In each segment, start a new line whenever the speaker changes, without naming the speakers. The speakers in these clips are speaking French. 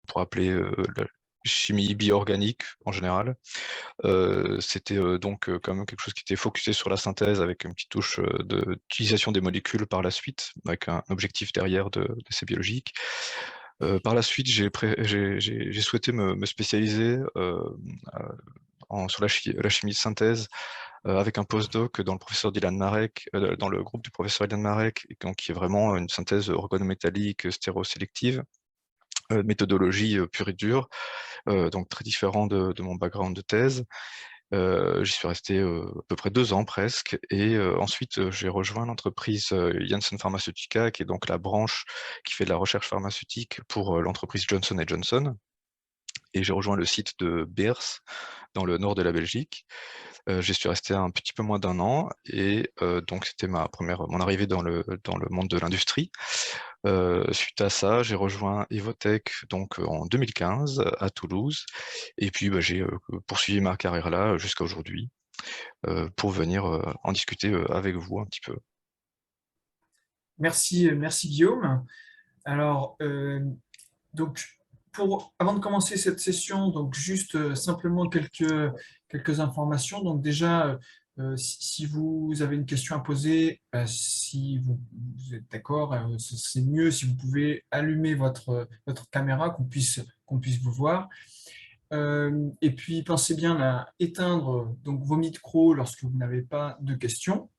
pourrait appeler la chimie bio-organique en général. C'était donc quand même quelque chose qui était focusé sur la synthèse avec une petite touche d'utilisation des molécules par la suite, avec un objectif derrière d'essai biologique. Par la suite, j'ai souhaité me spécialiser sur la chimie de synthèse avec un postdoc dans dans le groupe du professeur Dylan Marek, et donc qui est vraiment une synthèse organométallique stéréosélective, méthodologie pure et dure, donc très différent de mon background de thèse. J'y suis resté à peu près 2 ans presque, et ensuite j'ai rejoint l'entreprise Janssen Pharmaceutica, qui est donc la branche qui fait de la recherche pharmaceutique pour l'entreprise Johnson & Johnson, et j'ai rejoint le site de Beers dans le nord de la Belgique. J'y suis resté un petit peu moins d'1 an, et donc c'était mon arrivée dans le monde de l'industrie. Suite à ça, j'ai rejoint Evotec donc en 2015 à Toulouse, et puis j'ai poursuivi ma carrière là jusqu'à aujourd'hui, pour venir en discuter avec vous un petit peu.
Merci Guillaume. Alors, donc, avant de commencer cette session, donc juste simplement quelques informations. Donc déjà, si vous avez une question à poser, si vous êtes d'accord, c'est mieux si vous pouvez allumer votre caméra, qu'on puisse vous voir. Et puis pensez bien à éteindre donc vos micros lorsque vous n'avez pas de questions.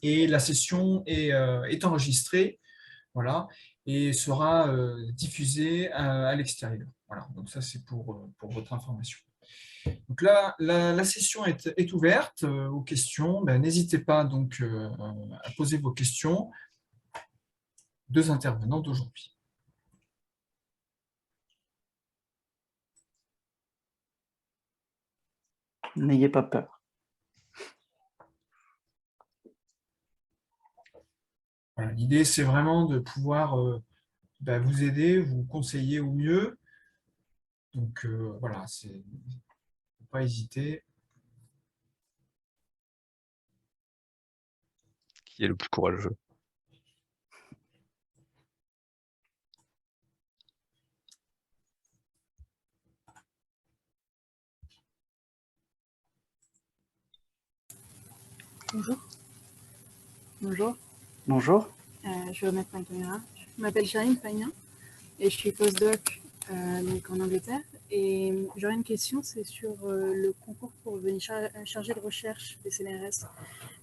Et la session est enregistrée, voilà, et sera diffusée à l'extérieur. Voilà, donc ça c'est pour votre information. Donc là, la session est ouverte aux questions. Ben, n'hésitez pas donc à poser vos questions. 2 intervenants d'aujourd'hui.
N'ayez pas peur.
Voilà, l'idée, c'est vraiment de pouvoir vous aider, vous conseiller au mieux. Donc voilà, il ne faut pas hésiter.
Qui est le plus courageux?
Bonjour. Bonjour.
Bonjour.
Je vais remettre ma caméra. Je m'appelle Charline Pagnin et je suis postdoc donc en Angleterre. Et j'aurais une question, c'est sur le concours pour devenir chargé de recherche des CNRS,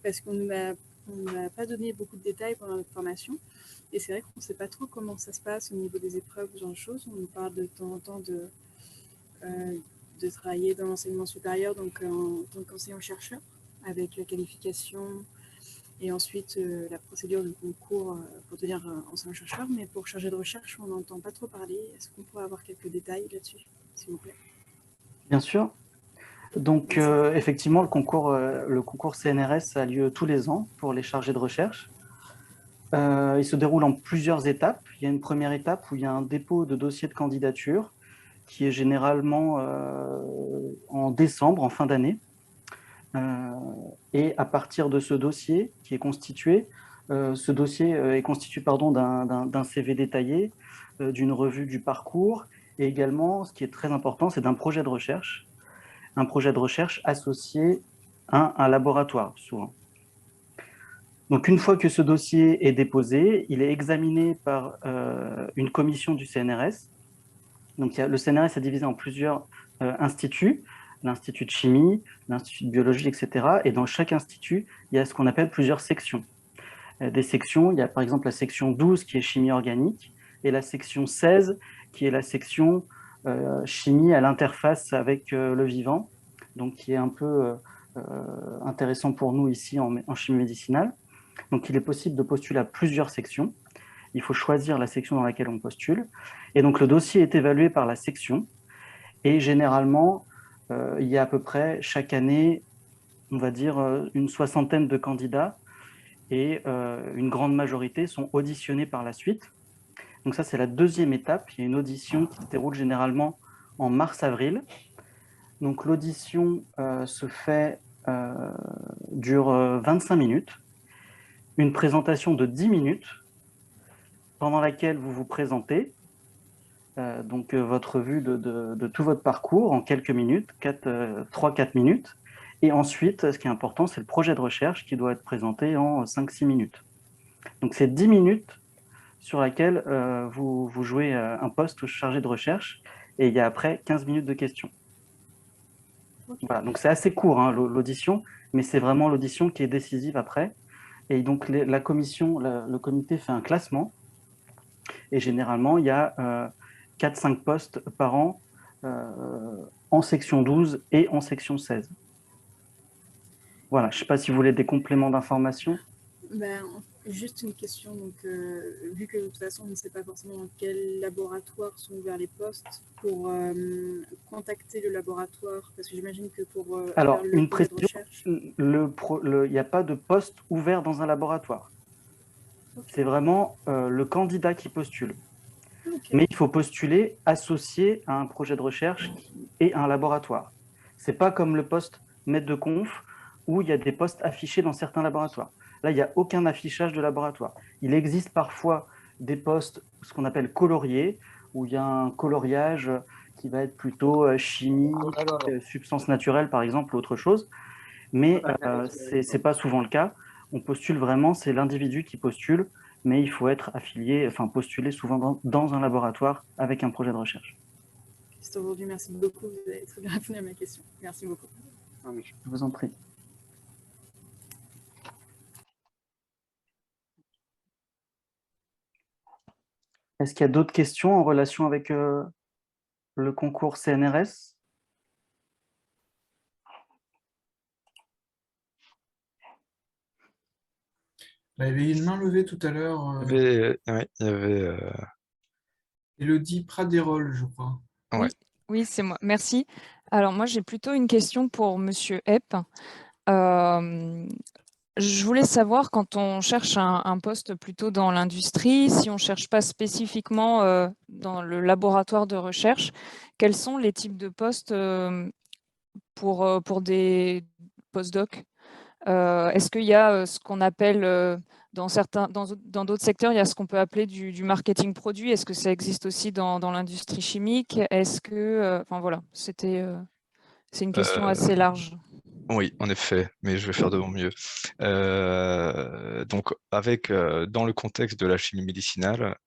parce qu'on ne nous a pas donné beaucoup de détails pendant notre formation. Et c'est vrai qu'on ne sait pas trop comment ça se passe au niveau des épreuves, ce genre de choses. On nous parle de temps en temps de travailler dans l'enseignement supérieur, donc en tant qu'enseignant-chercheur, avec la qualification et ensuite la procédure de concours pour devenir enseignant-chercheur. Mais pour chargé de recherche, on n'entend pas trop parler. Est-ce qu'on pourrait avoir quelques détails là-dessus, s'il vous plaît?
Bien sûr. Donc, effectivement, le concours CNRS a lieu tous les ans pour les chargés de recherche. Il se déroule en plusieurs étapes. Il y a une première étape où il y a un dépôt de dossier de candidature qui est généralement en décembre, en fin d'année. Et à partir de ce dossier qui est constitué, ce dossier est constitué d'un CV détaillé, d'une revue du parcours, et également, ce qui est très important, c'est d'un projet de recherche. Un projet de recherche associé à un laboratoire, souvent. Donc, une fois que ce dossier est déposé, il est examiné par une commission du CNRS. Donc, le CNRS est divisé en plusieurs instituts, l'Institut de chimie, l'Institut de biologie, etc. Et dans chaque institut, il y a ce qu'on appelle plusieurs sections. Des sections, il y a par exemple la section 12 qui est chimie organique, et la section 16 qui est la section chimie à l'interface avec le vivant, donc qui est un peu intéressant pour nous ici en chimie médicinale. Donc il est possible de postuler à plusieurs sections. Il faut choisir la section dans laquelle on postule. Et donc le dossier est évalué par la section, et généralement, il y a à peu près chaque année, on va dire, une soixantaine de candidats, et une grande majorité sont auditionnés par la suite. Donc ça, c'est la deuxième étape. Il y a une audition qui se déroule généralement en mars-avril. Donc l'audition dure 25 minutes, une présentation de 10 minutes pendant laquelle vous vous présentez, donc votre revue de tout votre parcours en quelques minutes, 3-4 minutes. Et ensuite, ce qui est important, c'est le projet de recherche qui doit être présenté en 5-6 minutes. Donc c'est 10 minutes sur laquelle vous jouez un poste chargé de recherche et il y a après 15 minutes de questions.
Ok.
Voilà, donc c'est assez court l'audition, mais c'est vraiment l'audition qui est décisive après. Et donc la commission, le comité fait un classement et généralement il y a 4-5 postes par an en section 12 et en section 16. Voilà, je ne sais pas si vous voulez des compléments d'information.
Ben, juste une question, donc, vu que de toute façon on ne sait pas forcément dans quel laboratoire sont ouverts les postes, pour contacter le laboratoire, parce que j'imagine que pour
Alors,
faire le
une
projet de
précision,
recherche.
il n'y a pas de poste ouvert dans un laboratoire.
Okay.
C'est vraiment le candidat qui postule.
Okay.
Mais il faut postuler associé à un projet de recherche et à un laboratoire. Ce n'est pas comme le poste maître de conf où il y a des postes affichés dans certains laboratoires. Là, il n'y a aucun affichage de laboratoire. Il existe parfois des postes, ce qu'on appelle coloriés, où il y a un coloriage qui va être plutôt chimie, substance naturelle par exemple, ou autre chose. Mais ce n'est pas souvent le cas. On postule vraiment, c'est l'individu qui postule, mais il faut être affilié, enfin postuler souvent dans un laboratoire avec un projet de recherche.
C'est aujourd'hui, merci beaucoup, vous avez très bien répondu à ma question. Merci beaucoup.
Je vous en prie. Est-ce qu'il y a d'autres questions en relation avec le concours CNRS ?
Il y avait une main levée tout à l'heure.
Il y avait
Élodie Pradérol, je crois.
ouais.
Oui, c'est moi. Merci. Alors moi, j'ai plutôt une question pour Monsieur Epp. Je voulais savoir, quand on cherche un poste plutôt dans l'industrie, si on ne cherche pas spécifiquement dans le laboratoire de recherche, quels sont les types de postes pour des postdocs? Est-ce qu'il y a ce qu'on appelle, dans d'autres secteurs, il y a ce qu'on peut appeler du marketing produit? Est-ce que ça existe aussi dans l'industrie chimique? Est-ce que, enfin voilà, c'est une question assez large.
Oui, en effet, mais je vais faire de mon mieux. Donc, dans le contexte de la chimie médicinale,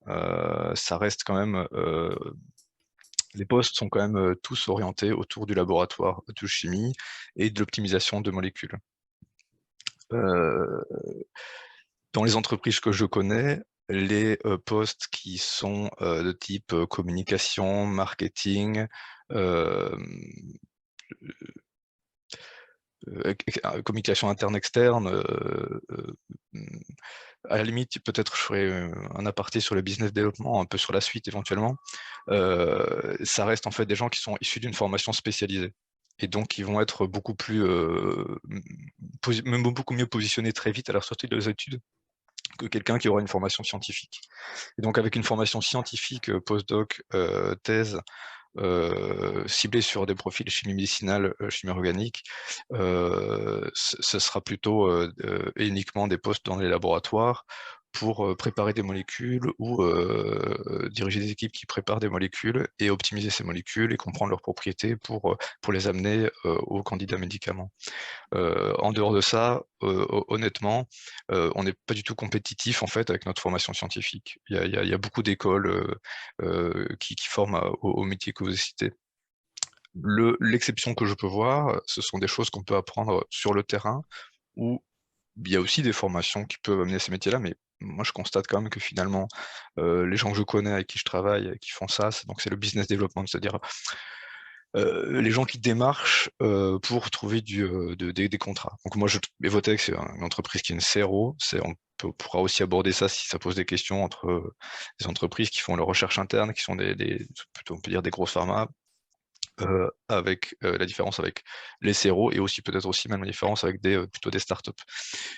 ça reste quand même, les postes sont quand même tous orientés autour du laboratoire de chimie et de l'optimisation de molécules. Dans les entreprises que je connais, les postes qui sont de type communication, marketing, communication interne-externe, à la limite, peut-être je ferai un aparté sur le business développement, un peu sur la suite éventuellement. Ça reste en fait des gens qui sont issus d'une formation spécialisée et donc qui vont être beaucoup plus, même beaucoup mieux positionnés très vite à leur sortie de leurs études que quelqu'un qui aura une formation scientifique. Et donc avec une formation scientifique, postdoc, thèse, ciblée sur des profils chimie médicinale, chimie organique, ce sera plutôt et uniquement des postes dans les laboratoires pour préparer des molécules ou diriger des équipes qui préparent des molécules et optimiser ces molécules et comprendre leurs propriétés pour les amener aux candidats médicaments. En dehors de ça, honnêtement, on n'est pas du tout compétitif en fait avec notre formation scientifique. Il y a beaucoup d'écoles qui forment au métier que vous avez cité. L'exception que je peux voir, ce sont des choses qu'on peut apprendre sur le terrain, où il y a aussi des formations qui peuvent amener à ces métiers-là, mais moi je constate quand même que finalement, les gens que je connais, avec qui je travaille, qui font ça, c'est le business development, c'est-à-dire les gens qui démarchent pour trouver des contrats. Donc moi, Evotech, c'est une entreprise qui est une CRO. On pourra aussi aborder ça si ça pose des questions entre des entreprises qui font leur recherche interne, qui sont plutôt, on peut dire, des grosses pharma, avec la différence avec les CRO et aussi peut-être aussi même la différence avec plutôt des startups.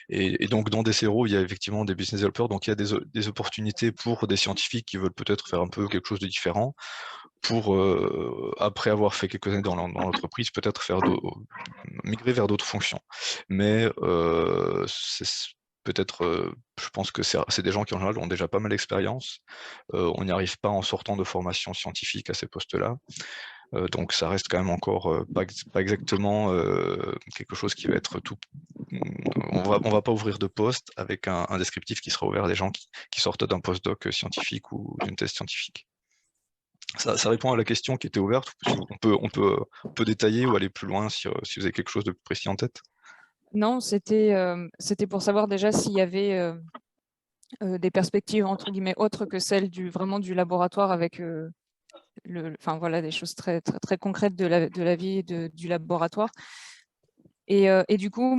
Et donc dans des CRO, il y a effectivement des business developers, donc il y a des opportunités pour des scientifiques qui veulent peut-être faire un peu quelque chose de différent, pour, après avoir fait quelques années dans l'entreprise, peut-être migrer vers d'autres fonctions. Mais peut-être, je pense que c'est des gens qui en général ont déjà pas mal d'expérience. On n'y arrive pas en sortant de formation scientifique à ces postes-là. Donc ça reste quand même encore pas exactement quelque chose qui va être tout. On va pas ouvrir de poste avec un descriptif qui sera ouvert à des gens qui sortent d'un postdoc scientifique ou d'une thèse scientifique. Ça répond à la question qui était ouverte. On peut détailler ou aller plus loin si vous avez quelque chose de plus précis en tête.
Non, c'était pour savoir déjà s'il y avait des perspectives entre guillemets autres que celles vraiment du laboratoire avec enfin voilà, des choses très, très, très concrètes de la vie du laboratoire. Et du coup,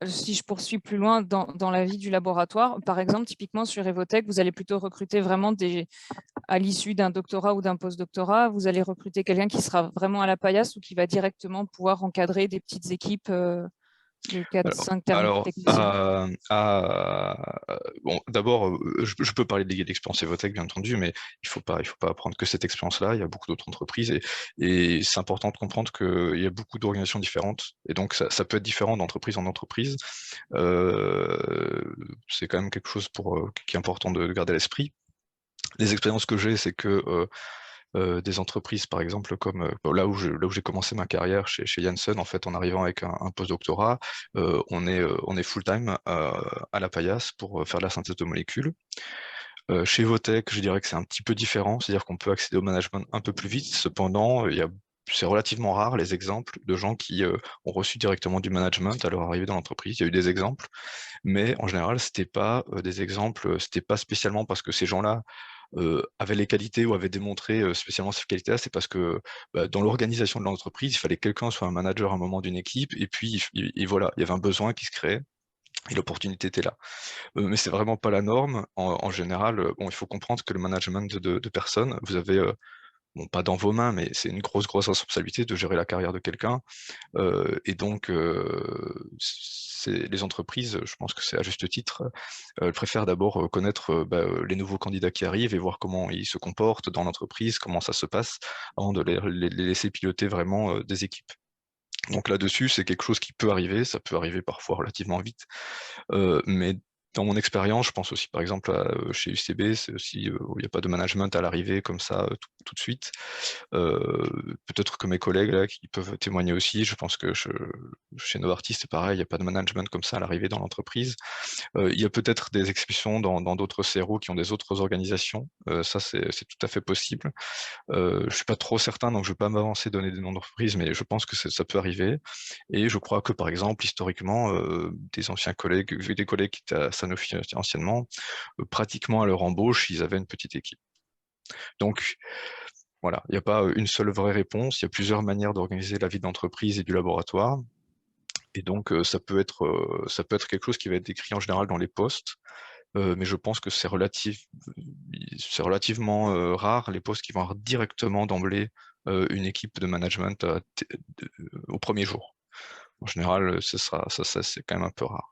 si je poursuis plus loin dans la vie du laboratoire, par exemple, typiquement sur Evotech, vous allez plutôt recruter vraiment à l'issue d'un doctorat ou d'un post-doctorat, vous allez recruter quelqu'un qui sera vraiment à la paillasse ou qui va directement pouvoir encadrer des petites équipes de 4-5 techniciens.
Bon, d'abord, je peux parler de l'expérience Evotech, bien entendu, mais il faut pas apprendre que cette expérience-là. Il y a beaucoup d'autres entreprises et c'est important de comprendre qu'il y a beaucoup d'organisations différentes et donc ça peut être différent d'entreprise en entreprise. C'est quand même quelque chose qui est important de garder à l'esprit. Les expériences que j'ai, c'est que des entreprises, par exemple, comme là où j'ai commencé ma carrière chez Janssen, en fait, en arrivant avec un post-doctorat, on est full-time à la paillasse pour faire de la synthèse de molécules. Chez Evotech, je dirais que c'est un petit peu différent, c'est-à-dire qu'on peut accéder au management un peu plus vite. Cependant, c'est relativement rare les exemples de gens qui ont reçu directement du management à leur arrivée dans l'entreprise. Il y a eu des exemples, mais en général, c'était pas des exemples, c'était pas spécialement parce que ces gens-là avaient les qualités ou avaient démontré spécialement ces qualités-là, c'est parce que dans l'organisation de l'entreprise, il fallait que quelqu'un soit un manager à un moment d'une équipe, et puis voilà, il y avait un besoin qui se créait, et l'opportunité était là. Mais c'est vraiment pas la norme. En général, bon, il faut comprendre que le management de personnes, vous avez, bon, pas dans vos mains, mais c'est une grosse responsabilité de gérer la carrière de quelqu'un. Et donc, les entreprises, je pense que c'est à juste titre, préfèrent d'abord connaître les nouveaux candidats qui arrivent et voir comment ils se comportent dans l'entreprise, comment ça se passe, avant de les laisser piloter vraiment des équipes. Donc là-dessus, c'est quelque chose qui peut arriver, ça peut arriver parfois relativement vite, mais dans mon expérience, je pense aussi par exemple chez UCB, c'est aussi où il n'y a pas de management à l'arrivée comme ça tout de suite. Peut-être que mes collègues là, qui peuvent témoigner aussi, je pense que chez Novartis, c'est pareil, il n'y a pas de management comme ça à l'arrivée dans l'entreprise. Il y a peut-être des exceptions dans d'autres CRO qui ont des autres organisations, ça c'est tout à fait possible. Je ne suis pas trop certain, donc je ne vais pas m'avancer, donner des noms d'entreprises, mais je pense que ça peut arriver. Et je crois que par exemple, historiquement, des anciens collègues, des collègues qui étaient à Sanofi anciennement, pratiquement à leur embauche, ils avaient une petite équipe. Donc, voilà, il n'y a pas une seule vraie réponse, il y a plusieurs manières d'organiser la vie d'entreprise et du laboratoire. Et donc, ça peut être quelque chose qui va être décrit en général dans les postes, mais je pense que c'est relativement rare les postes qui vont avoir directement d'emblée une équipe de management au premier jour. En général, ça c'est quand même un peu rare.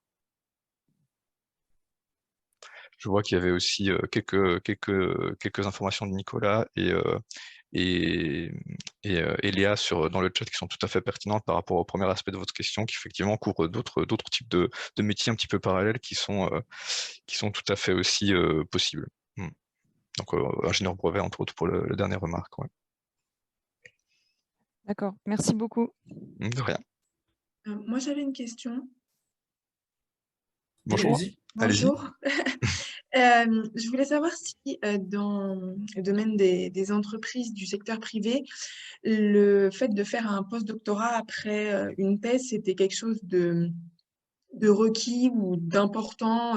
Je vois qu'il y avait aussi quelques informations de Nicolas et Léa dans le chat qui sont tout à fait pertinentes par rapport au premier aspect de votre question, qui effectivement couvre d'autres types de métiers un petit peu parallèles qui sont tout à fait aussi possibles. Donc ingénieur brevet entre autres pour la dernière remarque. Ouais.
D'accord, merci beaucoup.
De rien.
Moi, j'avais une question.
Bonjour.
Allez-y.
Bonjour. Je voulais savoir si dans le domaine des entreprises du secteur privé, le fait de faire un post-doctorat après une thèse, c'était quelque chose de requis ou d'important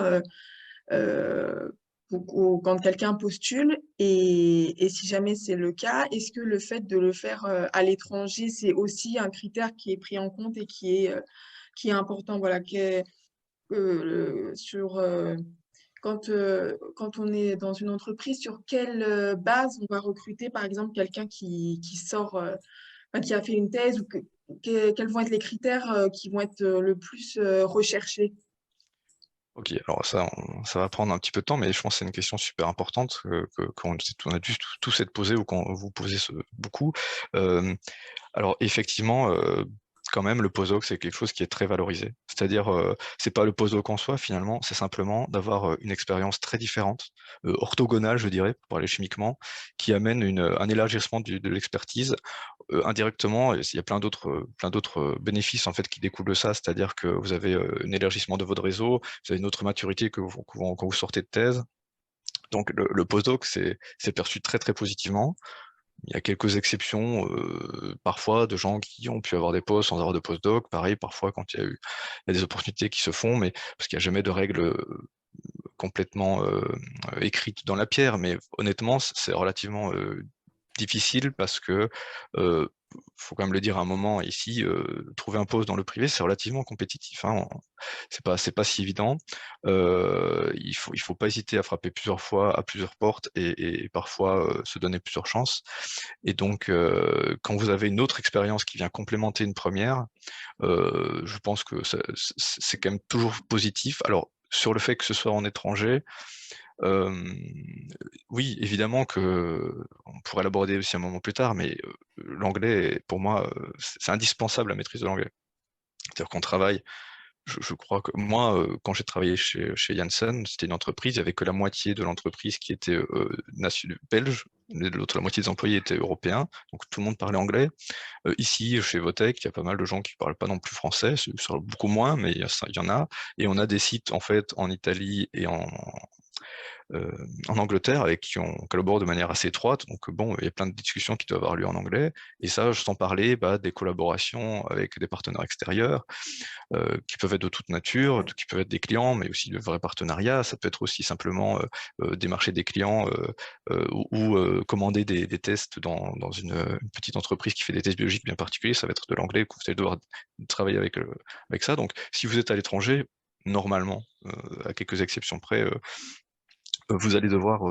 quand quelqu'un postule. Et si jamais c'est le cas, est-ce que le fait de le faire à l'étranger, c'est aussi un critère qui est pris en compte et qui est important, voilà, quand on est dans une entreprise, sur quelle base on va recruter, par exemple, quelqu'un qui sort, qui a fait une thèse, ou quels vont être les critères qui vont être le plus recherchés?
Ok, alors ça va prendre un petit peu de temps, mais je pense que c'est une question super importante qu'on a dû tous être posée ou qu'on vous posez beaucoup. Alors effectivement, quand même, le postdoc, c'est quelque chose qui est très valorisé. C'est-à-dire, c'est pas le postdoc en soi, finalement, c'est simplement d'avoir une expérience très différente, orthogonale, je dirais, pour parler chimiquement, qui amène un élargissement de l'expertise. Indirectement, il y a plein d'autres bénéfices en fait qui découlent de ça, c'est-à-dire que vous avez un élargissement de votre réseau, vous avez une autre maturité quand vous sortez de thèse. Donc le postdoc, c'est perçu très très positivement. Il y a quelques exceptions, parfois, de gens qui ont pu avoir des postes sans avoir de postdoc. Pareil, parfois, quand il y a des opportunités qui se font, mais parce qu'il n'y a jamais de règles complètement écrites dans la pierre. Mais honnêtement, c'est relativement difficile parce que, faut quand même le dire à un moment ici, trouver un poste dans le privé, c'est relativement compétitif, hein. C'est pas si évident. Il faut pas hésiter à frapper plusieurs fois à plusieurs portes et parfois se donner plusieurs chances. Et donc, quand vous avez une autre expérience qui vient complémenter une première, je pense que c'est quand même toujours positif. Alors, sur le fait que ce soit en étranger, oui, évidemment que on pourrait l'aborder aussi un moment plus tard, mais l'anglais, pour moi, c'est indispensable la maîtrise de l'anglais. C'est-à-dire qu'on travaille, je crois que moi, quand j'ai travaillé chez Janssen, c'était une entreprise, il n'y avait que la moitié de l'entreprise qui était belge, l'autre, la moitié des employés étaient européens, donc tout le monde parlait anglais. Ici, chez Votech, il y a pas mal de gens qui parlent pas non plus français, beaucoup moins, mais il y en a. Et on a des sites en fait en Italie et en Angleterre avec qui on collabore de manière assez étroite. Donc bon, il y a plein de discussions qui doivent avoir lieu en anglais. Et ça, sans parler des collaborations avec des partenaires extérieurs qui peuvent être de toute nature, qui peuvent être des clients, mais aussi de vrais partenariats. Ça peut être aussi simplement démarcher des clients ou commander des tests dans une petite entreprise qui fait des tests biologiques bien particuliers. Ça va être de l'anglais, que vous allez devoir travailler avec ça. Donc si vous êtes à l'étranger, normalement, à quelques exceptions près, vous allez devoir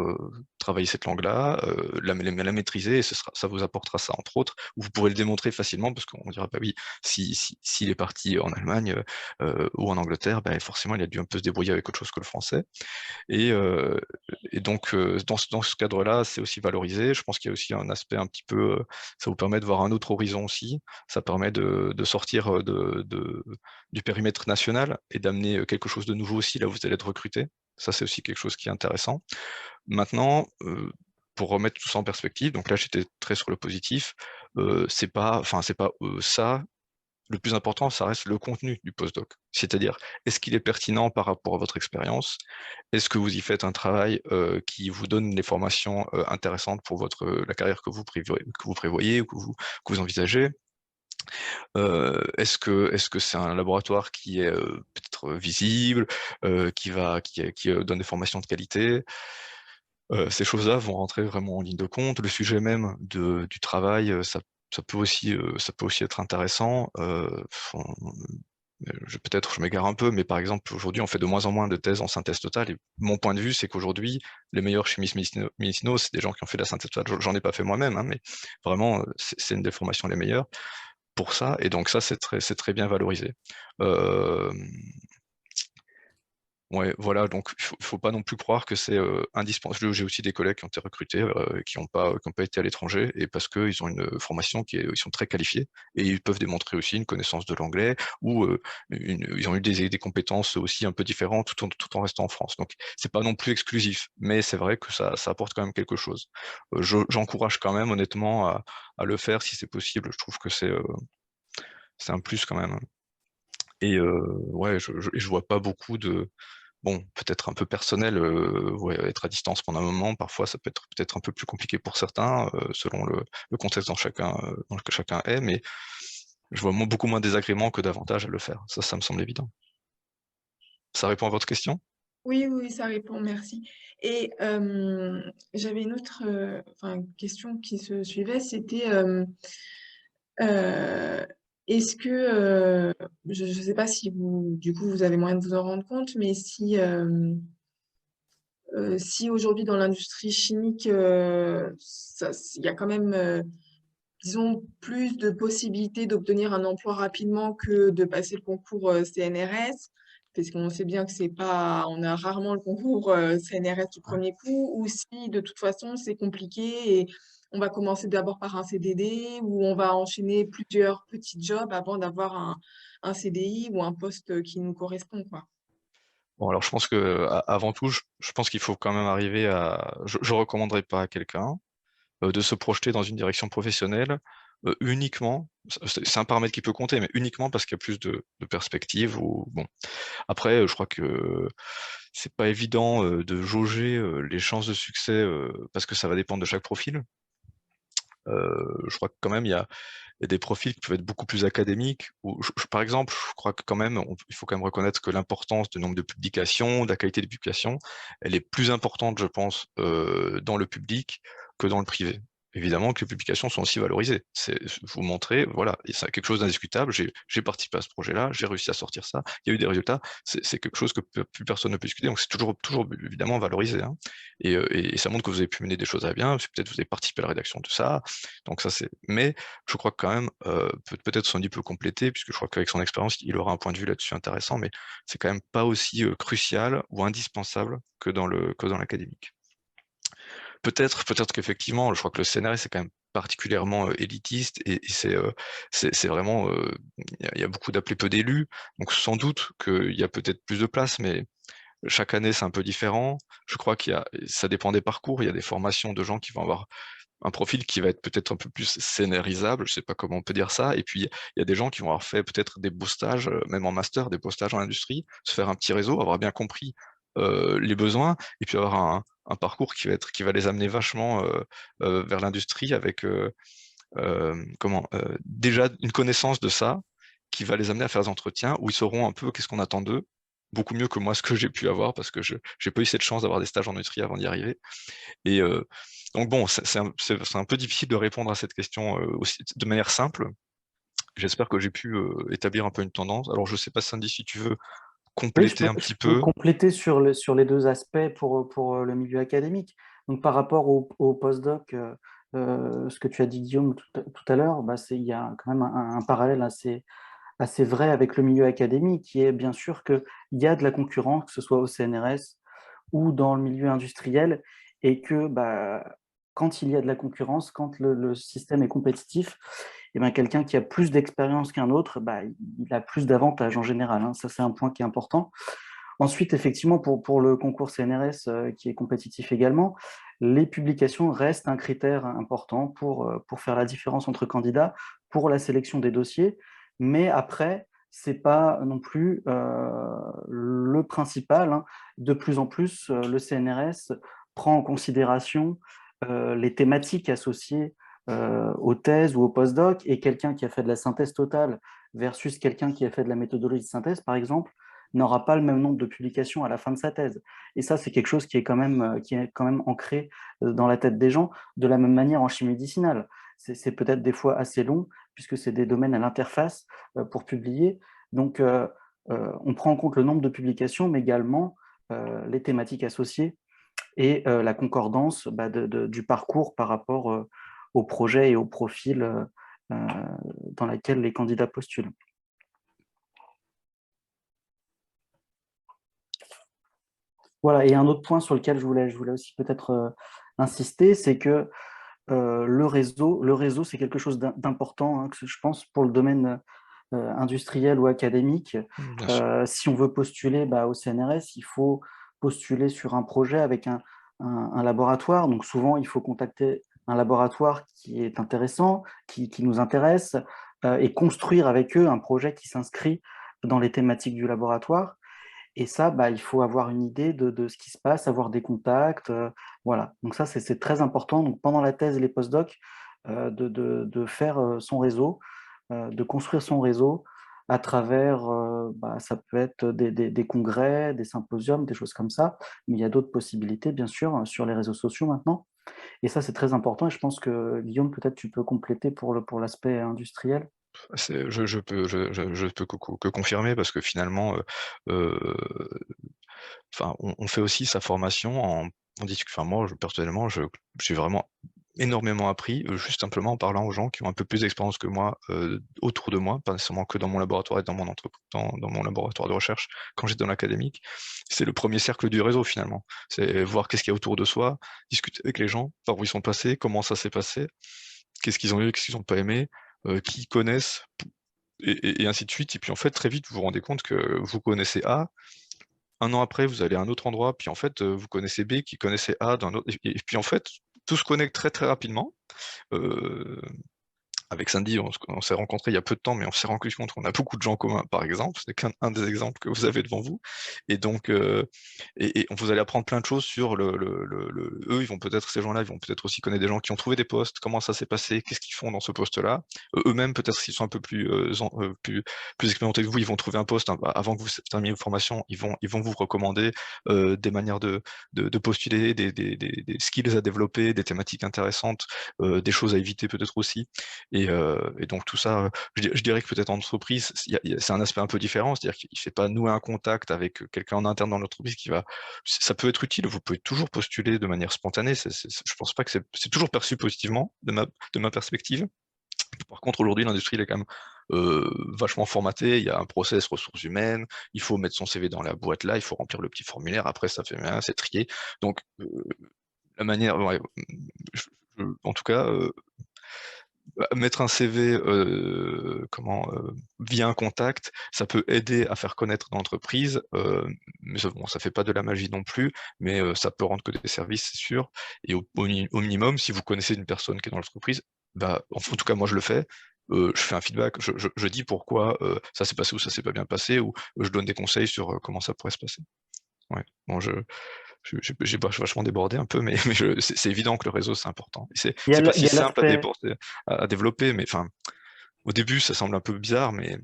travailler cette langue-là, la maîtriser, et ça vous apportera ça, entre autres, ou vous pourrez le démontrer facilement, parce qu'on dira, bah oui, s'il est parti en Allemagne ou en Angleterre, bah, forcément, il a dû un peu se débrouiller avec autre chose que le français. Et, donc, dans ce cadre-là, c'est aussi valorisé. Je pense qu'il y a aussi un aspect un petit peu, ça vous permet de voir un autre horizon aussi, ça permet de sortir du périmètre national et d'amener quelque chose de nouveau aussi, là où vous allez être recruté. Ça, c'est aussi quelque chose qui est intéressant. Maintenant, pour remettre tout ça en perspective, donc là, j'étais très sur le positif, c'est pas ça. Le plus important, ça reste le contenu du postdoc. C'est-à-dire, est-ce qu'il est pertinent par rapport à votre expérience? Est-ce que vous y faites un travail qui vous donne les formations intéressantes pour la carrière que vous prévoyez ou que vous envisagez? Est-ce que c'est un laboratoire qui est peut-être visible, qui donne des formations de qualité? Ces choses-là vont rentrer vraiment en ligne de compte. Le sujet même du travail, ça peut aussi être intéressant. Peut-être je m'égare un peu, mais par exemple, aujourd'hui, on fait de moins en moins de thèses en synthèse totale. Et mon point de vue, c'est qu'aujourd'hui, les meilleurs chimistes médicinaux, c'est des gens qui ont fait de la synthèse totale. J'en ai pas fait moi-même, hein, mais vraiment, c'est une des formations les meilleures pour ça. Et donc ça, c'est très bien valorisé. Ouais, voilà, donc il faut pas non plus croire que c'est indispensable. J'ai aussi des collègues qui ont été recrutés, qui n'ont pas été à l'étranger, et parce qu'ils ont une formation ils sont très qualifiés, et ils peuvent démontrer aussi une connaissance de l'anglais, ou ils ont eu des compétences aussi un peu différentes tout en restant en France. Donc c'est pas non plus exclusif, mais c'est vrai que ça apporte quand même quelque chose. J'encourage quand même honnêtement à le faire si c'est possible. Je trouve que c'est un plus quand même. Et ouais, je vois pas beaucoup de... Bon, peut-être un peu personnel, ouais, être à distance pendant un moment, parfois ça peut être peut-être un peu plus compliqué pour certains, selon le contexte dans lequel chacun est, mais je vois beaucoup moins désagréments que d'avantages à le faire. Ça me semble évident. Ça répond à votre question?
Oui, oui, ça répond, merci. Et j'avais une autre question qui se suivait, c'était euh, est-ce que, je ne sais pas si vous, du coup, vous avez moyen de vous en rendre compte, mais si aujourd'hui dans l'industrie chimique, il y a quand même, disons, plus de possibilités d'obtenir un emploi rapidement que de passer le concours CNRS, parce qu'on sait bien que c'est pas, on a rarement le concours CNRS du premier coup, ou si de toute façon c'est compliqué et on va commencer d'abord par un CDD ou on va enchaîner plusieurs petits jobs avant d'avoir un CDI ou un poste qui nous correspond, quoi.
Bon, alors je pense que avant tout, je pense qu'il faut quand même arriver à. Je recommanderais pas à quelqu'un de se projeter dans une direction professionnelle uniquement. C'est un paramètre qui peut compter, mais uniquement parce qu'il y a plus de perspectives. Ou bon, après, je crois que c'est pas évident de jauger les chances de succès parce que ça va dépendre de chaque profil. Je crois que quand même il y a des profils qui peuvent être beaucoup plus académiques. Ou, par exemple, je crois que quand même, il faut quand même reconnaître que l'importance du nombre de publications, de la qualité des publications, elle est plus importante, je pense, dans le public que dans le privé. Évidemment que les publications sont aussi valorisées. C'est vous montrer, voilà, et c'est quelque chose d'indiscutable. J'ai participé à ce projet-là, j'ai réussi à sortir ça, il y a eu des résultats. C'est quelque chose que plus personne ne peut discuter. Donc c'est toujours évidemment valorisé. Hein. Et ça montre que vous avez pu mener des choses à bien. Peut-être vous avez participé à la rédaction de ça. Donc ça c'est. Mais je crois que quand même, peut-être Sandy peut compléter, puisque je crois qu'avec son expérience, il aura un point de vue là-dessus intéressant, mais c'est quand même pas aussi crucial ou indispensable que dans l'académique. Peut-être qu'effectivement, je crois que le CNRS est quand même particulièrement élitiste et c'est vraiment, il y a beaucoup d'appelés, peu d'élus, donc sans doute qu'il y a peut-être plus de place, mais chaque année c'est un peu différent. Je crois ça dépend des parcours, il y a des formations de gens qui vont avoir un profil qui va être peut-être un peu plus scénarisable, je sais pas comment on peut dire ça, et puis il y a des gens qui vont avoir fait peut-être des beaux stages, même en master, des beaux stages en industrie, se faire un petit réseau, avoir bien compris les besoins, et puis avoir un parcours qui va les amener vachement vers l'industrie avec déjà une connaissance de ça, qui va les amener à faire des entretiens où ils sauront un peu qu'est-ce qu'on attend d'eux, beaucoup mieux que moi ce que j'ai pu avoir, parce que je j'ai pas eu cette chance d'avoir des stages en industrie avant d'y arriver. Et donc bon, c'est un peu difficile de répondre à cette question aussi de manière simple. J'espère que j'ai pu établir un peu une tendance. Alors je sais pas, Sandy, si tu veux
Oui,
compléter un
je
petit
peux
peu.
compléter sur les deux aspects pour le milieu académique. Donc, par rapport au postdoc, ce que tu as dit, Guillaume, tout à l'heure, bah, il y a quand même un parallèle assez vrai avec le milieu académique, qui est bien sûr qu'il y a de la concurrence, que ce soit au CNRS ou dans le milieu industriel, et que bah, quand il y a de la concurrence, quand le système est compétitif, et ben, quelqu'un qui a plus d'expérience qu'un autre, bah, il a plus d'avantages en général. Hein. Ça, c'est un point qui est important. Ensuite, effectivement, pour le concours CNRS qui est compétitif également, les publications restent un critère important pour faire la différence entre candidats, pour la sélection des dossiers. Mais après, ce n'est pas non plus le principal. Hein. De plus en plus, le CNRS prend en considération les thématiques associées aux thèses ou aux postdocs, et quelqu'un qui a fait de la synthèse totale versus quelqu'un qui a fait de la méthodologie de synthèse, par exemple, n'aura pas le même nombre de publications à la fin de sa thèse. Et ça, c'est quelque chose qui est quand même ancré dans la tête des gens, de la même manière en chimie médicinale. C'est peut-être des fois assez long, puisque c'est des domaines à l'interface pour publier. Donc, on prend en compte le nombre de publications, mais également les thématiques associées et la concordance du parcours par rapport au projet et au profil dans lequel les candidats postulent. Voilà, et un autre point sur lequel je voulais aussi peut-être insister, c'est que le réseau, c'est quelque chose d'important, hein, que je pense, pour le domaine industriel ou académique.
Bien sûr.
Si on veut postuler au CNRS, il faut postuler sur un projet avec un laboratoire. Donc souvent, il faut contacter un laboratoire qui est intéressant, qui nous intéresse, et construire avec eux un projet qui s'inscrit dans les thématiques du laboratoire. Et ça, il faut avoir une idée de ce qui se passe, avoir des contacts. Voilà. Donc ça, c'est très important. Donc pendant la thèse et les postdocs, de faire son réseau, de construire son réseau à travers, ça peut être des congrès, des symposiums, des choses comme ça. Mais il y a d'autres possibilités, bien sûr, sur les réseaux sociaux maintenant. Et ça, c'est très important. Et je pense que, Guillaume, peut-être tu peux compléter pour l'aspect industriel.
Je peux que confirmer parce que finalement, on fait aussi sa formation en discutant. Enfin, moi, personnellement, je suis vraiment énormément appris, juste simplement en parlant aux gens qui ont un peu plus d'expérience que moi autour de moi, pas nécessairement que dans mon laboratoire et dans mon laboratoire de recherche quand j'étais dans l'académique. C'est le premier cercle du réseau finalement. C'est voir qu'est-ce qu'il y a autour de soi, discuter avec les gens, par où ils sont passés, comment ça s'est passé, qu'est-ce qu'ils ont eu, qu'est-ce qu'ils n'ont pas aimé, qui ils connaissent, et ainsi de suite. Et puis en fait, très vite, vous vous rendez compte que vous connaissez A, un an après, vous allez à un autre endroit, puis en fait, vous connaissez B qui connaissait A d'un autre, et puis en fait, tout se connecte très très rapidement. Avec Sandy, on s'est rencontrés il y a peu de temps, mais on s'est rendu compte qu'on a beaucoup de gens communs, par exemple. Ce n'est qu'un des exemples que vous avez devant vous. Et donc, vous allez apprendre plein de choses sur eux, ils vont peut-être, ces gens-là, ils vont peut-être aussi connaître des gens qui ont trouvé des postes, comment ça s'est passé, qu'est-ce qu'ils font dans ce poste-là. Eux-mêmes, peut-être s'ils sont un peu plus expérimentés que vous, ils vont trouver un poste avant que vous terminiez vos formations, ils vont vous recommander des manières de postuler, des skills à développer, des thématiques intéressantes, des choses à éviter peut-être aussi. Et donc tout ça, je dirais que peut-être en entreprise, c'est un aspect un peu différent, c'est-à-dire qu'il ne fait pas nouer un contact avec quelqu'un en interne dans l'entreprise ça peut être utile, vous pouvez toujours postuler de manière spontanée, je pense pas que c'est toujours perçu positivement de ma perspective. Par contre, aujourd'hui, l'industrie est quand même vachement formatée, il y a un process ressources humaines, il faut mettre son CV dans la boîte là, il faut remplir le petit formulaire, après ça fait bien, c'est trié. Donc la manière, ouais, en tout cas, mettre un CV via un contact, ça peut aider à faire connaître l'entreprise, mais ça fait pas de la magie non plus, mais ça peut rendre que des services, c'est sûr. Et au minimum, si vous connaissez une personne qui est dans l'entreprise, en tout cas moi je le fais, je fais un feedback, je dis pourquoi ça s'est passé ou ça s'est pas bien passé, ou je donne des conseils sur comment ça pourrait se passer. Ouais. Bon, j'ai vachement débordé un peu, mais c'est évident que le réseau, c'est important. C'est pas si simple à développer, mais enfin, au début, ça semble un peu bizarre, mais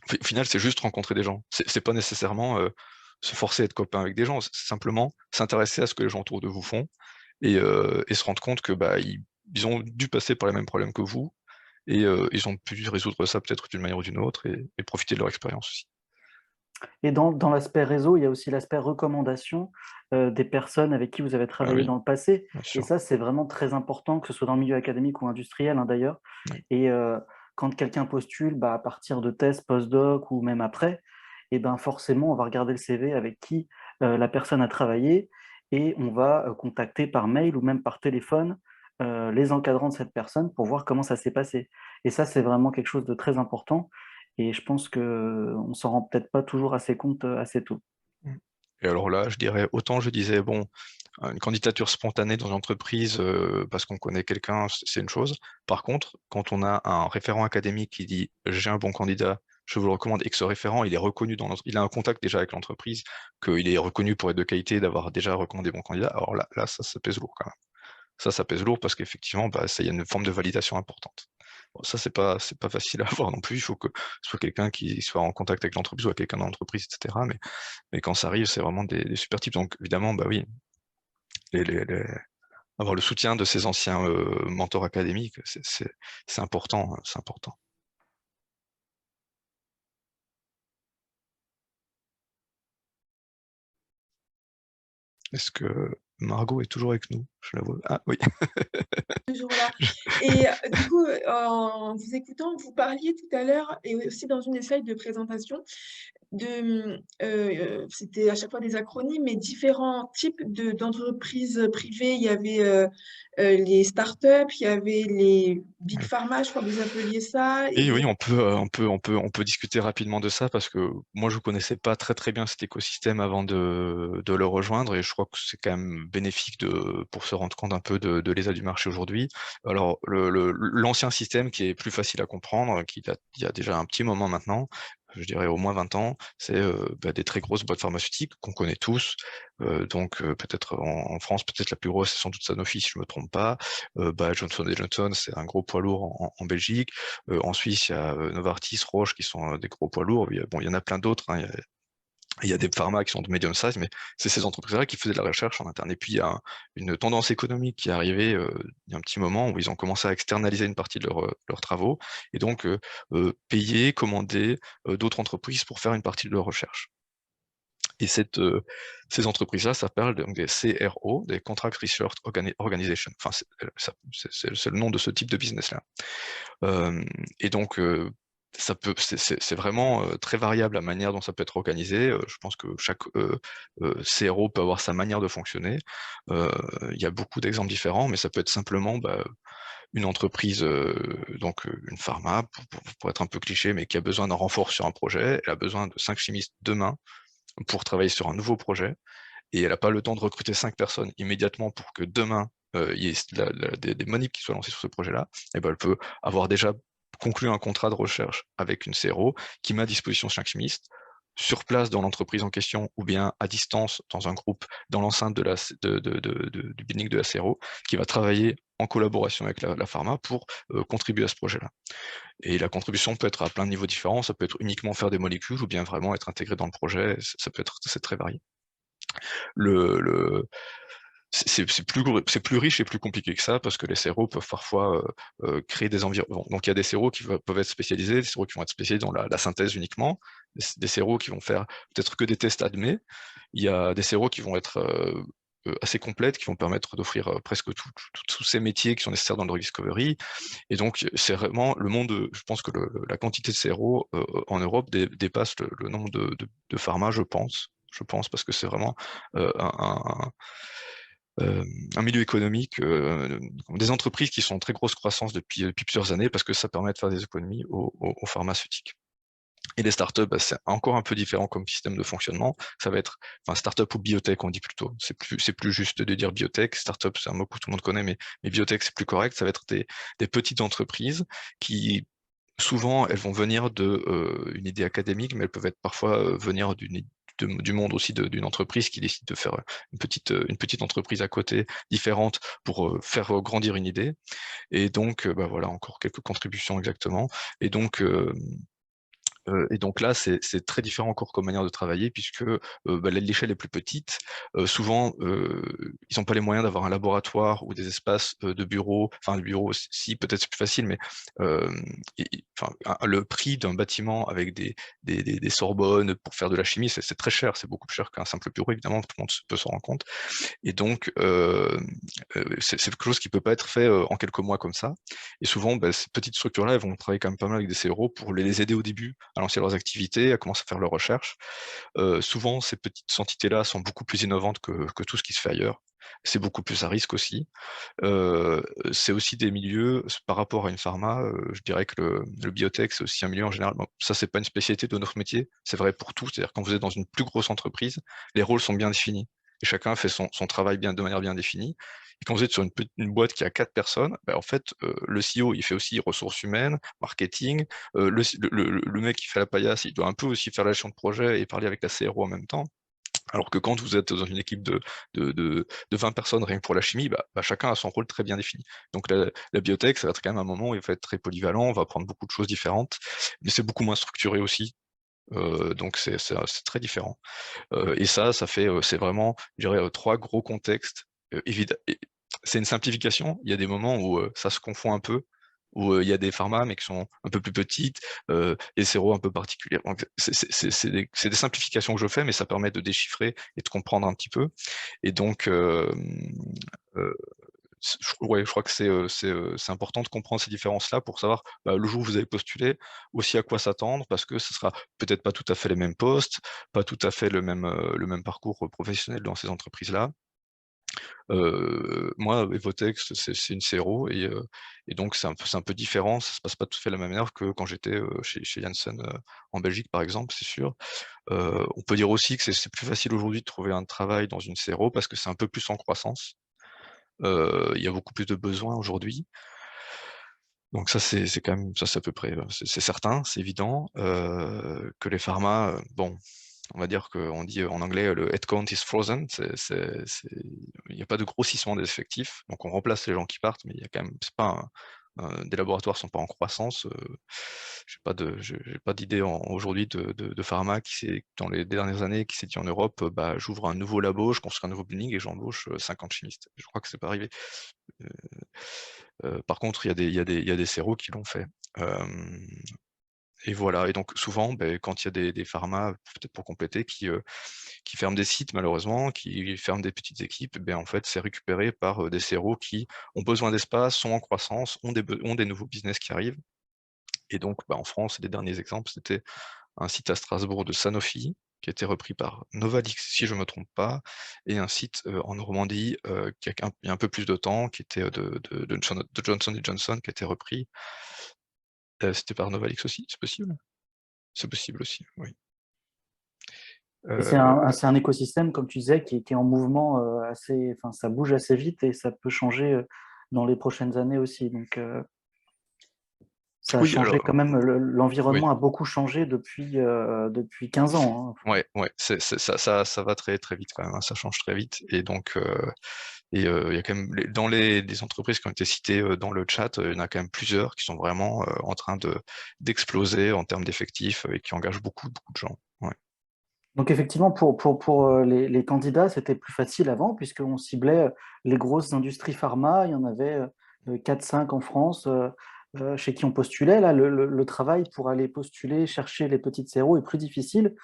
au final, c'est juste rencontrer des gens. C'est pas nécessairement se forcer à être copain avec des gens, c'est simplement s'intéresser à ce que les gens autour de vous font et se rendre compte que ils ont dû passer par les mêmes problèmes que vous et ils ont pu résoudre ça peut-être d'une manière ou d'une autre et profiter de leur expérience aussi.
Et dans l'aspect réseau, il y a aussi l'aspect recommandation des personnes avec qui vous avez travaillé
oui,
dans le passé.
bien
Et
sûr.
ça, c'est vraiment très important, que ce soit dans le milieu académique ou industriel, hein, d'ailleurs.
Oui.
Et quand quelqu'un postule, à partir de thèses, post-doc ou même après, et forcément, on va regarder le CV avec qui la personne a travaillé et on va contacter par mail ou même par téléphone les encadrants de cette personne pour voir comment ça s'est passé. Et ça, c'est vraiment quelque chose de très important. Et je pense qu'on ne s'en rend peut-être pas toujours assez compte assez tôt.
Et alors là, je dirais, autant je disais, bon, une candidature spontanée dans une entreprise parce qu'on connaît quelqu'un, c'est une chose. Par contre, quand on a un référent académique qui dit j'ai un bon candidat, je vous le recommande, et que ce référent, il est reconnu il a un contact déjà avec l'entreprise, qu'il est reconnu pour être de qualité, d'avoir déjà recommandé bon candidat, alors là, ça pèse lourd quand même. Ça pèse lourd parce qu'effectivement, il y a une forme de validation importante. Bon, ça, c'est pas facile à avoir non plus. Il faut que ce soit quelqu'un qui soit en contact avec l'entreprise ou quelqu'un dans l'entreprise, etc. Mais quand ça arrive, c'est vraiment des super types. Donc évidemment, oui, avoir le soutien de ses anciens mentors académiques, c'est important, c'est important. Est-ce que Margot est toujours avec nous? Je la vois. Ah oui.
Toujours là. Et du coup, en vous écoutant, vous parliez tout à l'heure, et aussi dans une des slides de présentation, c'était à chaque fois des acronymes, mais différents types d'entreprises privées. Il y avait les startups, il y avait les big pharma, je crois que vous appeliez ça.
Et oui, on peut discuter rapidement de ça parce que moi je connaissais pas très bien cet écosystème avant de le rejoindre et je crois que c'est quand même bénéfique pour se rendre compte un peu de l'état du marché aujourd'hui. Alors l'ancien système qui est plus facile à comprendre, il y a déjà un petit moment maintenant, je dirais au moins 20 ans, c'est des très grosses boîtes pharmaceutiques qu'on connaît tous. Donc peut-être en France, peut-être la plus grosse, c'est sans doute Sanofi si je me trompe pas. Johnson & Johnson, c'est un gros poids lourd en Belgique. En Suisse, il y a Novartis, Roche qui sont des gros poids lourds. Il y en a plein d'autres, hein. Il y a des pharma qui sont de medium size, mais c'est ces entreprises-là qui faisaient de la recherche en interne. Et puis, il y a une tendance économique qui est arrivée il y a un petit moment où ils ont commencé à externaliser une partie de leurs travaux et donc payer, commander d'autres entreprises pour faire une partie de leur recherche. Et ces entreprises-là s'appellent donc des CRO, des Contract Research Organization. Enfin, c'est le nom de ce type de business-là. Et donc, c'est vraiment très variable la manière dont ça peut être organisé. Je pense que chaque CRO peut avoir sa manière de fonctionner. Il y a beaucoup d'exemples différents, mais ça peut être simplement une entreprise, donc une pharma, pour être un peu cliché, mais qui a besoin d'un renfort sur un projet. Elle a besoin de 5 chimistes demain pour travailler sur un nouveau projet, et elle n'a pas le temps de recruter 5 personnes immédiatement pour que demain, il y ait des manipes qui soient lancées sur ce projet-là. Et ben, elle peut avoir déjà conclu un contrat de recherche avec une CRO qui met à disposition 5 chimistes sur place dans l'entreprise en question, ou bien à distance dans un groupe dans l'enceinte du building de la CRO, qui va travailler en collaboration avec la pharma pour contribuer à ce projet-là. Et la contribution peut être à plein de niveaux différents, ça peut être uniquement faire des molécules, ou bien vraiment être intégré dans le projet, c'est très varié. C'est plus riche et plus compliqué que ça, parce que les CRO peuvent parfois créer des environnements. Donc il y a des CRO qui peuvent être spécialisés, des CRO qui vont être spécialisés dans la synthèse uniquement, des CRO qui vont faire peut-être que des tests admets. Il y a des CRO qui vont être assez complètes, qui vont permettre d'offrir presque tous ces métiers qui sont nécessaires dans le drug discovery. Et donc c'est vraiment le monde, je pense que la quantité de CRO en Europe dépasse le nombre de pharma, je pense, parce que c'est vraiment un milieu économique, des entreprises qui sont en très grosse croissance depuis plusieurs années, parce que ça permet de faire des économies aux pharmaceutiques. Et les startups, c'est encore un peu différent comme système de fonctionnement. Ça va être, enfin, startup ou biotech, on dit plutôt. C'est plus juste de dire biotech. Startup, c'est un mot que tout le monde connaît, mais biotech, c'est plus correct. Ça va être des petites entreprises qui, souvent, elles vont venir une idée académique, mais elles peuvent être parfois venir du monde aussi d'une entreprise qui décide de faire une petite entreprise à côté, différente, pour faire grandir une idée. Et donc, voilà, encore quelques contributions exactement. Et donc là, c'est très différent encore comme manière de travailler, puisque l'échelle est plus petite. Souvent, ils n'ont pas les moyens d'avoir un laboratoire ou des espaces de bureaux. Enfin, le bureau, si, peut-être c'est plus facile, mais le prix d'un bâtiment avec des Sorbonnes pour faire de la chimie, c'est très cher. C'est beaucoup plus cher qu'un simple bureau, évidemment, tout le monde peut s'en rendre compte. Et donc, c'est quelque chose qui ne peut pas être fait en quelques mois comme ça. Et souvent, ces petites structures-là, elles vont travailler quand même pas mal avec des CRO pour les aider au début à lancer leurs activités, à commencer à faire leurs recherches. Souvent, ces petites entités-là sont beaucoup plus innovantes que tout ce qui se fait ailleurs. C'est beaucoup plus à risque aussi. C'est aussi des milieux, par rapport à une pharma, je dirais que le biotech, c'est aussi un milieu en général. Bon, ça, c'est pas une spécialité de notre métier, c'est vrai pour tout. C'est-à-dire quand vous êtes dans une plus grosse entreprise, les rôles sont bien définis. Et chacun fait son travail de manière bien définie. Et quand vous êtes sur une boîte qui a 4 personnes, en fait, le CEO, il fait aussi ressources humaines, marketing. Le mec qui fait la paillasse, il doit un peu aussi faire la gestion de projet et parler avec la CRO en même temps. Alors que quand vous êtes dans une équipe de 20 personnes rien que pour la chimie, chacun a son rôle très bien défini. Donc la biotech, ça va être quand même un moment où il va être très polyvalent, on va apprendre beaucoup de choses différentes, mais c'est beaucoup moins structuré aussi. Donc c'est très différent. Et ça fait, c'est vraiment, je dirais, 3 gros contextes. C'est une simplification. Il y a des moments où ça se confond un peu, où il y a des pharmas mais qui sont un peu plus petites, et CRO un peu particulières. Donc c'est des simplifications que je fais, mais ça permet de déchiffrer et de comprendre un petit peu. Et donc, je crois que c'est important de comprendre ces différences-là pour savoir le jour où vous allez postuler, aussi à quoi s'attendre, parce que ce sera peut-être pas tout à fait les mêmes postes, pas tout à fait le même parcours professionnel dans ces entreprises-là. Moi, Evotex, c'est une CRO, et donc c'est un peu différent, ça se passe pas tout à fait de la même manière que quand j'étais chez Janssen en Belgique, par exemple, c'est sûr. On peut dire aussi que c'est plus facile aujourd'hui de trouver un travail dans une CRO parce que c'est un peu plus en croissance. Il y a beaucoup plus de besoins aujourd'hui. Donc ça, c'est quand même, ça c'est à peu près, c'est certain, c'est évident, que les pharma, bon, on va dire qu'on dit en anglais le headcount is frozen, il n'y a pas de grossissement des effectifs, donc on remplace les gens qui partent, mais il y a quand même, c'est pas des laboratoires sont pas en croissance. J'ai pas d'idée aujourd'hui de pharma qui dans les dernières années qui s'est dit en Europe, j'ouvre un nouveau labo, je construis un nouveau building et j'embauche 50 chimistes. Je crois que c'est pas arrivé. Par contre, il y a des CRO qui l'ont fait. Et voilà, et donc souvent, quand il y a des pharma, peut-être pour compléter, qui ferment des sites malheureusement, qui ferment des petites équipes, en fait, c'est récupéré par des CRO qui ont besoin d'espace, sont en croissance, ont des nouveaux business qui arrivent. Et donc, en France, les derniers exemples, c'était un site à Strasbourg de Sanofi, qui a été repris par Novalix, si je ne me trompe pas, et un site en Normandie, il y a un peu plus de temps, qui était de Johnson Johnson, qui a été repris. C'était par Novalix aussi, c'est possible? C'est possible aussi, oui.
Et c'est un écosystème, comme tu disais, qui est en mouvement assez, enfin, ça bouge assez vite et ça peut changer dans les prochaines années aussi. Donc, ça a
Oui,
changé
alors,
quand même,
oui.
l'environnement a beaucoup changé depuis 15 ans. Hein.
Ouais, ça va très très vite quand même, hein, ça change très vite. Et donc, il y a quand même dans les entreprises qui ont été citées dans le chat, il y en a quand même plusieurs qui sont vraiment en train d'exploser en termes d'effectifs et qui engagent beaucoup de gens. Ouais.
Donc effectivement, pour les candidats, c'était plus facile avant, puisqu'on ciblait les grosses industries pharma. Il y en avait 4-5 en France chez qui on postulait. Là, le travail pour aller postuler, chercher les petites CRO est plus difficile.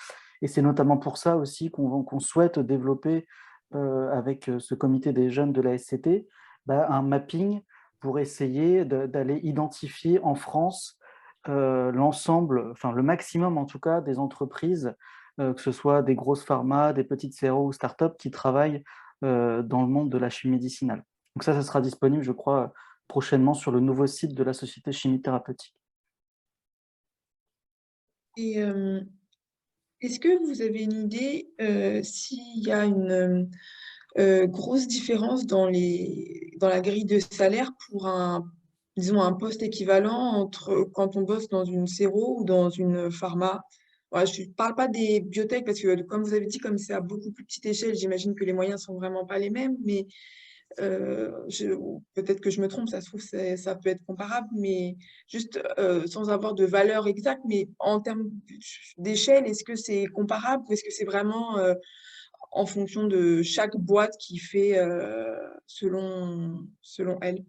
Et c'est notamment pour ça aussi qu'on souhaite développer avec ce comité des jeunes de la SCT un mapping pour essayer d'aller identifier en France l'ensemble, enfin le maximum en tout cas, des entreprises que ce soit des grosses pharma, des petites CRO ou startups qui travaillent dans le monde de la chimie médicinale. Donc ça sera disponible, je crois, prochainement sur le nouveau site de la Société Chimie Thérapeutique.
Et est-ce que vous avez une idée s'il y a une grosse différence dans la grille de salaire pour disons, un poste équivalent entre quand on bosse dans une CRO ou dans une pharma? Ouais, je ne parle pas des biotech parce que, comme vous avez dit, comme c'est à beaucoup plus petite échelle, j'imagine que les moyens sont vraiment pas les mêmes, mais peut-être que je me trompe, ça se trouve, ça peut être comparable, mais juste sans avoir de valeur exacte, mais en termes d'échelle, est-ce que c'est comparable ou est-ce que c'est vraiment en fonction de chaque boîte qui fait selon elle?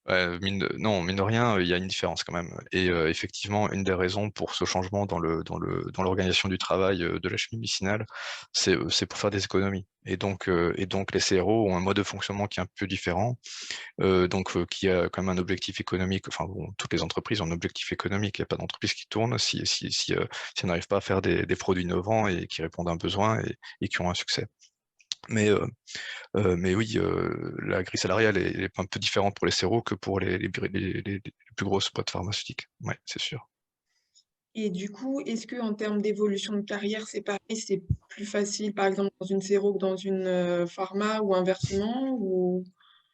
Ouais, non, mine de rien, il y a une différence quand même. Et effectivement, une des raisons pour ce changement dans l'organisation du travail de la chimie médicinale, c'est pour faire des économies. Et donc les CRO ont un mode de fonctionnement qui est un peu différent, qui a quand même un objectif économique. Enfin bon, toutes les entreprises ont un objectif économique. Il n'y a pas d'entreprise qui tourne si on n'arrive pas à faire des produits innovants et qui répondent à un besoin et qui ont un succès. Mais oui, la grille salariale est un peu différente pour les CRO que pour les plus grosses boîtes pharmaceutiques. Ouais, c'est sûr.
Et du coup, est-ce que en termes d'évolution de carrière, c'est pareil, c'est plus facile, par exemple, dans une CRO que dans une pharma ou inversement ou...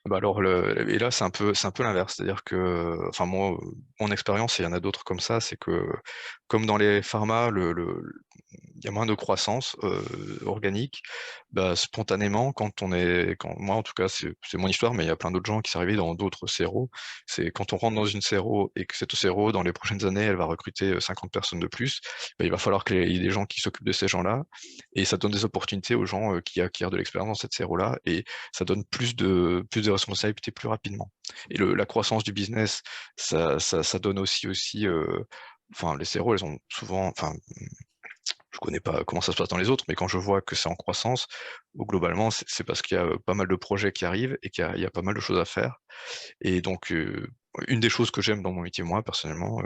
Alors, et là, c'est un peu l'inverse. C'est-à-dire que, enfin, moi, mon expérience, et il y en a d'autres comme ça, c'est que, comme dans les pharma, il y a moins de croissance organique. Spontanément, moi, en tout cas, c'est mon histoire, mais il y a plein d'autres gens qui sont arrivés dans d'autres CRO. C'est quand on rentre dans une CRO et que cette CRO, dans les prochaines années, elle va recruter 50 personnes de plus, il va falloir qu'il y ait des gens qui s'occupent de ces gens-là. Et ça donne des opportunités aux gens qui acquièrent de l'expérience dans cette CRO-là. Et ça donne plus de responsabilités plus rapidement. Et la croissance du business, ça donne aussi enfin, les CRO, elles ont souvent, enfin, je connais pas comment ça se passe dans les autres, mais quand je vois que c'est en croissance, globalement, c'est parce qu'il y a pas mal de projets qui arrivent et qu'il y a pas mal de choses à faire. Et donc, une des choses que j'aime dans mon métier, moi, personnellement,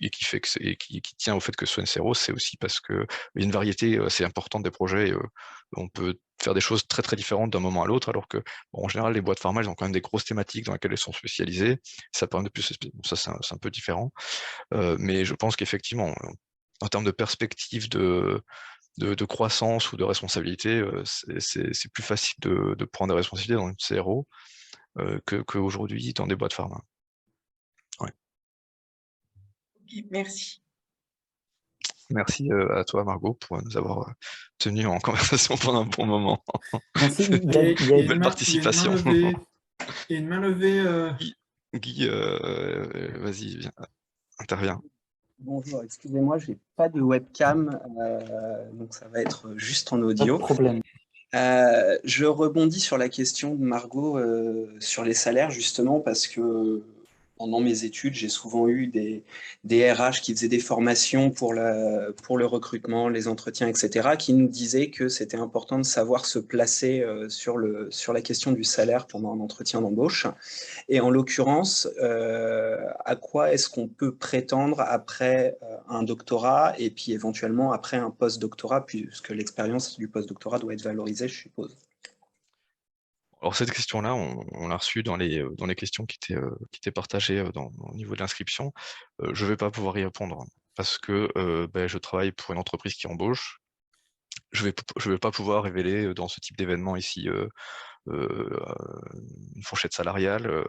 et qui fait et qui tient au fait que ce soit une CRO, c'est aussi parce qu'il y a une variété assez importante des projets. On peut faire des choses très très différentes d'un moment à l'autre, alors que, bon, en général, les boîtes pharma, elles ont quand même des grosses thématiques dans lesquelles elles sont spécialisées. Ça permet de plus, ça c'est un peu différent. Mais je pense qu'effectivement, en termes de perspective de croissance ou de responsabilité, c'est plus facile de prendre des responsabilités dans une CRO qu'aujourd'hui dans des boîtes pharma. Ouais.
Ok, merci.
Merci à toi, Margot, pour nous avoir tenu en conversation pendant un bon moment.
Merci.
Belle participation.
Il y a une main levée.
Guy, vas-y, viens, interviens.
Bonjour, excusez-moi, je n'ai pas de webcam, donc ça va être juste en
Pas de
audio.
problème.
Je rebondis sur la question de Margot sur les salaires, justement, parce que pendant mes études, j'ai souvent eu des RH qui faisaient des formations pour le recrutement, les entretiens, etc., qui nous disaient que c'était important de savoir se placer sur la question du salaire pendant un entretien d'embauche. Et en l'occurrence, à quoi est-ce qu'on peut prétendre après un doctorat et puis éventuellement après un post-doctorat, puisque l'expérience du post-doctorat doit être valorisée, je suppose.
Alors cette question-là, on l'a reçue dans les questions qui étaient partagées au niveau de l'inscription. Je ne vais pas pouvoir y répondre parce que je travaille pour une entreprise qui embauche. Je vais pas pouvoir révéler dans ce type d'événement ici une fourchette salariale.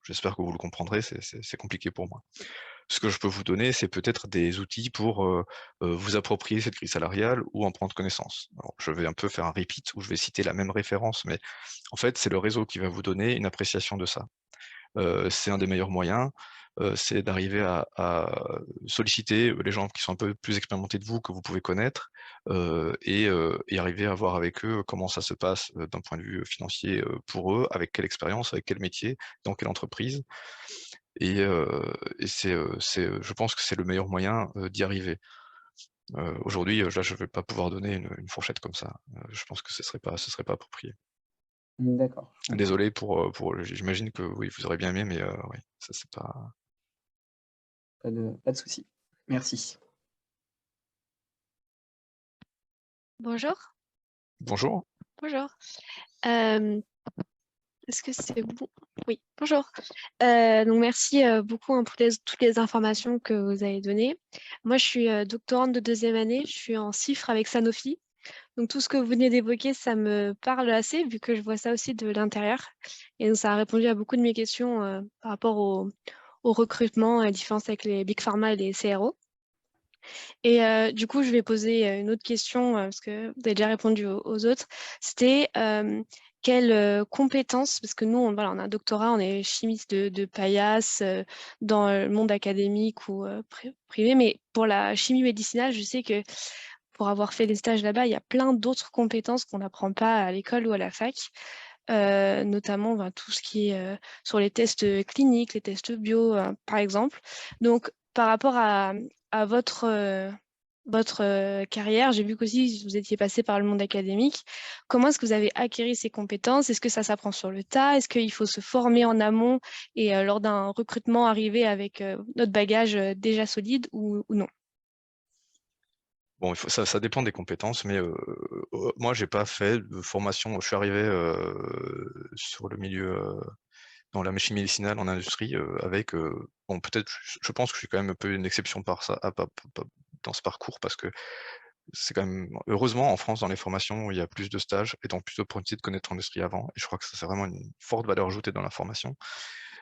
J'espère que vous le comprendrez, c'est compliqué pour moi. Ce que je peux vous donner, c'est peut-être des outils pour vous approprier cette grille salariale ou en prendre connaissance. Alors, je vais un peu faire un repeat où je vais citer la même référence, mais en fait, c'est le réseau qui va vous donner une appréciation de ça. C'est un des meilleurs moyens, c'est d'arriver à solliciter les gens qui sont un peu plus expérimentés de vous, que vous pouvez connaître, et arriver à voir avec eux comment ça se passe d'un point de vue financier pour eux, avec quelle expérience, avec quel métier, dans quelle entreprise. Et je pense que c'est le meilleur moyen d'y arriver. Aujourd'hui, là, je ne vais pas pouvoir donner une fourchette comme ça. Je pense que ce serait pas approprié.
D'accord.
Désolé j'imagine que oui, vous aurez bien aimé, mais oui, ça c'est pas.
Pas de souci. Merci.
Bonjour.
Bonjour.
Bonjour. Est-ce que c'est bon? Oui, bonjour. Donc merci beaucoup pour toutes les informations que vous avez données. Moi, je suis doctorante de 2e année, je suis en CIFRE avec Sanofi. Donc tout ce que vous venez d'évoquer, ça me parle assez, vu que je vois ça aussi de l'intérieur. Et donc ça a répondu à beaucoup de mes questions par rapport au recrutement, à la différence avec les Big Pharma et les CRO. Et du coup, je vais poser une autre question, parce que vous avez déjà répondu aux autres. C'était quelles compétences, parce que nous, on a un doctorat, on est chimiste de paillasse dans le monde académique ou privé, mais pour la chimie médicinale, je sais que pour avoir fait des stages là-bas, il y a plein d'autres compétences qu'on n'apprend pas à l'école ou à la fac. Notamment tout ce qui est sur les tests cliniques, les tests bio, par exemple. Donc, par rapport à votre carrière, j'ai vu qu'aussi vous étiez passé par le monde académique. Comment est-ce que vous avez acquis ces compétences? Est-ce que ça s'apprend sur le tas? Est-ce qu'il faut se former en amont et lors d'un recrutement arriver avec notre bagage déjà solide ou non?
Bon, ça dépend des compétences, mais moi, j'ai pas fait de formation. Je suis arrivé sur le milieu dans la chimie médicinale en industrie avec bon, peut-être, je pense que je suis quand même un peu une exception dans ce parcours parce que c'est quand même heureusement en France dans les formations il y a plus de stages et donc plus d'opportunités de connaître l'industrie avant et je crois que ça c'est vraiment une forte valeur ajoutée dans la formation.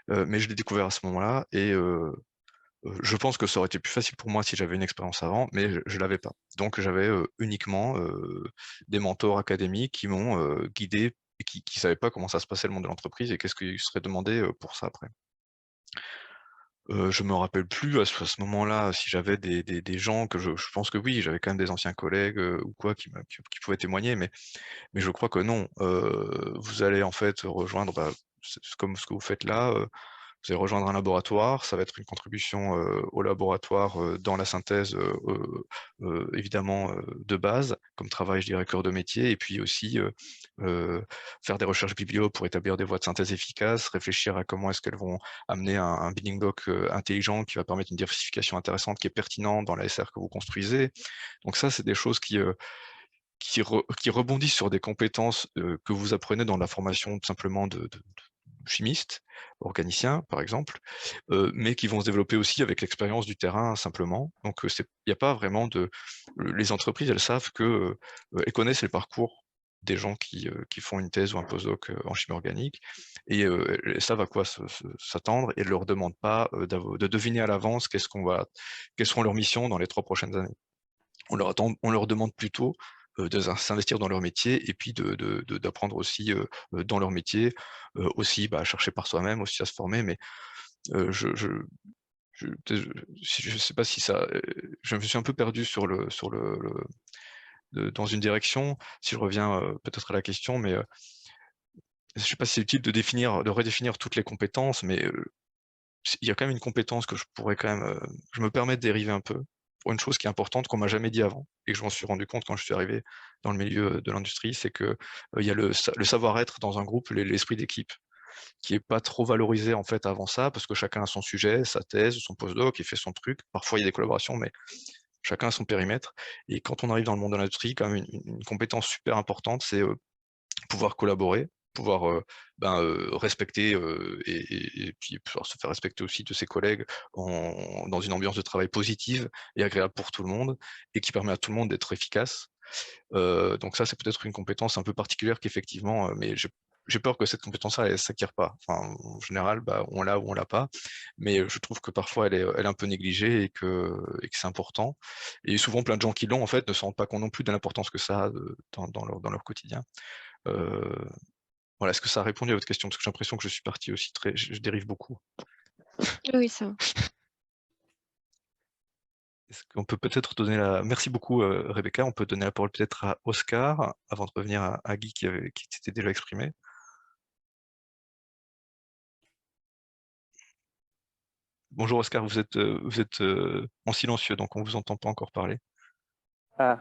Mais je l'ai découvert à ce moment-là et je pense que ça aurait été plus facile pour moi si j'avais une expérience avant, mais je l'avais pas. Donc j'avais uniquement des mentors académiques qui m'ont guidé et qui savaient pas comment ça se passait le monde de l'entreprise et qu'est-ce qui serait demandé pour ça après. Je me rappelle plus à ce moment-là si j'avais des gens que je pense que oui, j'avais quand même des anciens collègues ou quoi qui pouvaient témoigner, mais je crois que non. Vous allez en fait rejoindre, c'est comme ce que vous faites là. Vous allez rejoindre un laboratoire, ça va être une contribution au laboratoire dans la synthèse évidemment de base, comme travail, je dirais, cœur de métier, et puis aussi faire des recherches biblio pour établir des voies de synthèse efficaces, réfléchir à comment est-ce qu'elles vont amener un building block intelligent qui va permettre une diversification intéressante qui est pertinente dans la SR que vous construisez. Donc ça, c'est des choses qui rebondissent sur des compétences que vous apprenez dans la formation tout simplement de chimiste, organicien par exemple, mais qui vont se développer aussi avec l'expérience du terrain simplement. Donc il n'y a pas vraiment les entreprises, elles savent que elles connaissent les parcours des gens qui font une thèse ou un postdoc en chimie organique et elles savent à quoi s'attendre et ne leur demandent pas de deviner à l'avance quelles seront leurs missions dans les 3 prochaines années. On leur demande plutôt de s'investir dans leur métier et puis d'apprendre aussi dans leur métier, aussi à chercher par soi-même, aussi à se former. Mais je sais pas si ça, je me suis un peu perdu dans une direction. Si je reviens peut-être à la question, mais je sais pas si c'est utile de redéfinir toutes les compétences, mais il y a quand même une compétence que je pourrais quand même, je me permets de dériver un peu, pour une chose qui est importante, qu'on m'a jamais dit avant et que je m'en suis rendu compte quand je suis arrivé dans le milieu de l'industrie, c'est que, il y a le savoir-être dans un groupe, l'esprit d'équipe, qui est pas trop valorisé en fait avant ça, parce que chacun a son sujet, sa thèse, son postdoc, il fait son truc. Parfois il y a des collaborations, mais chacun a son périmètre. Et quand on arrive dans le monde de l'industrie, quand même une compétence super importante, c'est pouvoir collaborer, pouvoir respecter et puis pouvoir se faire respecter aussi de ses collègues dans une ambiance de travail positive et agréable pour tout le monde, et qui permet à tout le monde d'être efficace. Donc ça, c'est peut-être une compétence un peu particulière qu'effectivement, mais j'ai peur que cette compétence-là, elle ne s'acquiert pas. Enfin, en général, on l'a ou on l'a pas, mais je trouve que parfois, elle est un peu négligée et que c'est important. Et souvent, plein de gens qui l'ont, en fait, ne se rendent pas compte non plus de l'importance que ça a dans leur quotidien. Voilà, est-ce que ça a répondu à votre question? Parce que j'ai l'impression que je suis parti aussi je dérive beaucoup.
Oui, ça va.
Est-ce qu'on peut peut-être donner la... Merci beaucoup, Rebecca. On peut donner la parole peut-être à Oscar, avant de revenir à Guy qui s'était déjà exprimé. Bonjour Oscar, vous êtes en silencieux, donc on ne vous entend pas encore parler.
Ah,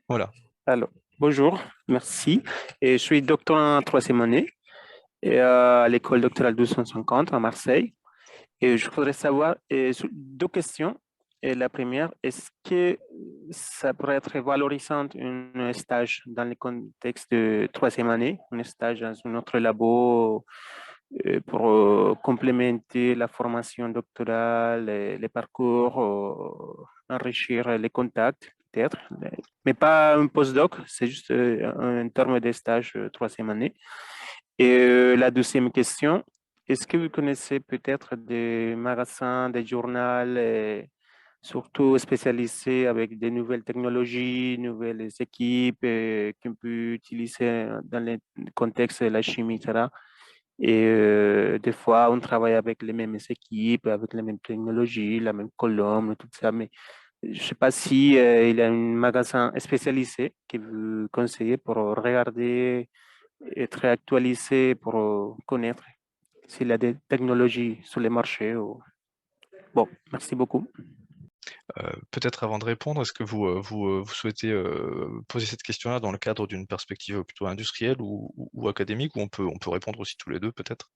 Voilà.
alors, bonjour, merci. Et je suis doctorant en troisième année et, à l'école doctorale 250 à Marseille. Et je voudrais savoir deux questions. Et la première, est-ce que ça pourrait être valorisant un stage dans le contexte de troisième année, un stage dans un autre labo pour complémenter la formation doctorale, les parcours, enrichir les contacts, peut-être, mais pas un postdoc, c'est juste un terme de stage troisième année. Et la deuxième question, est-ce que vous connaissez peut-être des magasins, des journaux, surtout spécialisés avec des nouvelles technologies, nouvelles équipes qu'on peut utiliser dans le contexte de la chimie, etc. Et des fois, on travaille avec les mêmes équipes, avec les mêmes technologies, la même colonne, tout ça. Mais je ne sais pas si il y a un magasin spécialisé que vous conseillez pour regarder, être actualisé, pour connaître s'il y a des technologies sur les marchés. Bon, merci beaucoup.
Peut-être avant de répondre, est-ce que vous souhaitez poser cette question-là dans le cadre d'une perspective plutôt industrielle ou académique, ou on peut répondre aussi tous les deux peut-être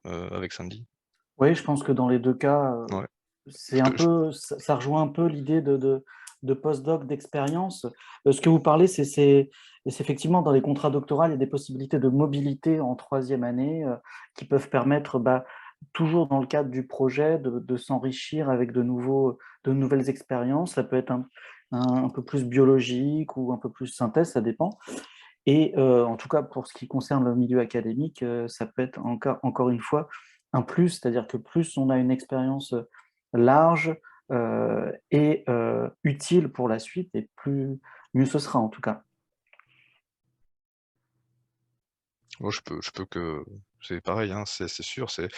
avec Sandy?
Oui, je pense que dans les deux cas,
Ouais.
c'est un peu, ça rejoint un peu l'idée de postdoc, d'expérience. Ce que vous parlez, c'est effectivement dans les contrats doctoraux, il y a des possibilités de mobilité en troisième année qui peuvent permettre, toujours dans le cadre du projet, de s'enrichir avec de nouvelles expériences. Ça peut être un peu plus biologique ou un peu plus synthèse, ça dépend. Et en tout cas, pour ce qui concerne le milieu académique, ça peut être encore une fois un plus, c'est-à-dire que plus on a une expérience large et utile pour la suite, et mieux ce sera en tout cas.
Moi, je peux que... C'est pareil, hein, c'est sûr, c'est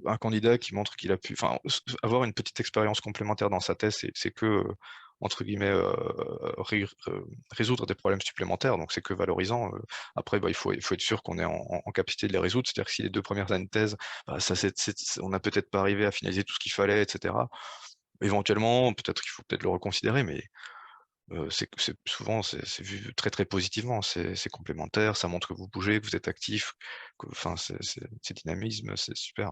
un candidat qui montre qu'il a pu... Enfin, avoir une petite expérience complémentaire dans sa thèse, c'est que, entre guillemets, résoudre des problèmes supplémentaires, donc c'est que valorisant. Après, il faut être sûr qu'on est en capacité de les résoudre, c'est-à-dire que si les 2 premières années de thèse, on n'a peut-être pas arrivé à finaliser tout ce qu'il fallait, etc. Éventuellement, peut-être qu'il faut peut-être le reconsidérer, mais souvent, c'est vu très, très positivement. C'est complémentaire, ça montre que vous bougez, que vous êtes actif, enfin, c'est dynamisme, c'est super.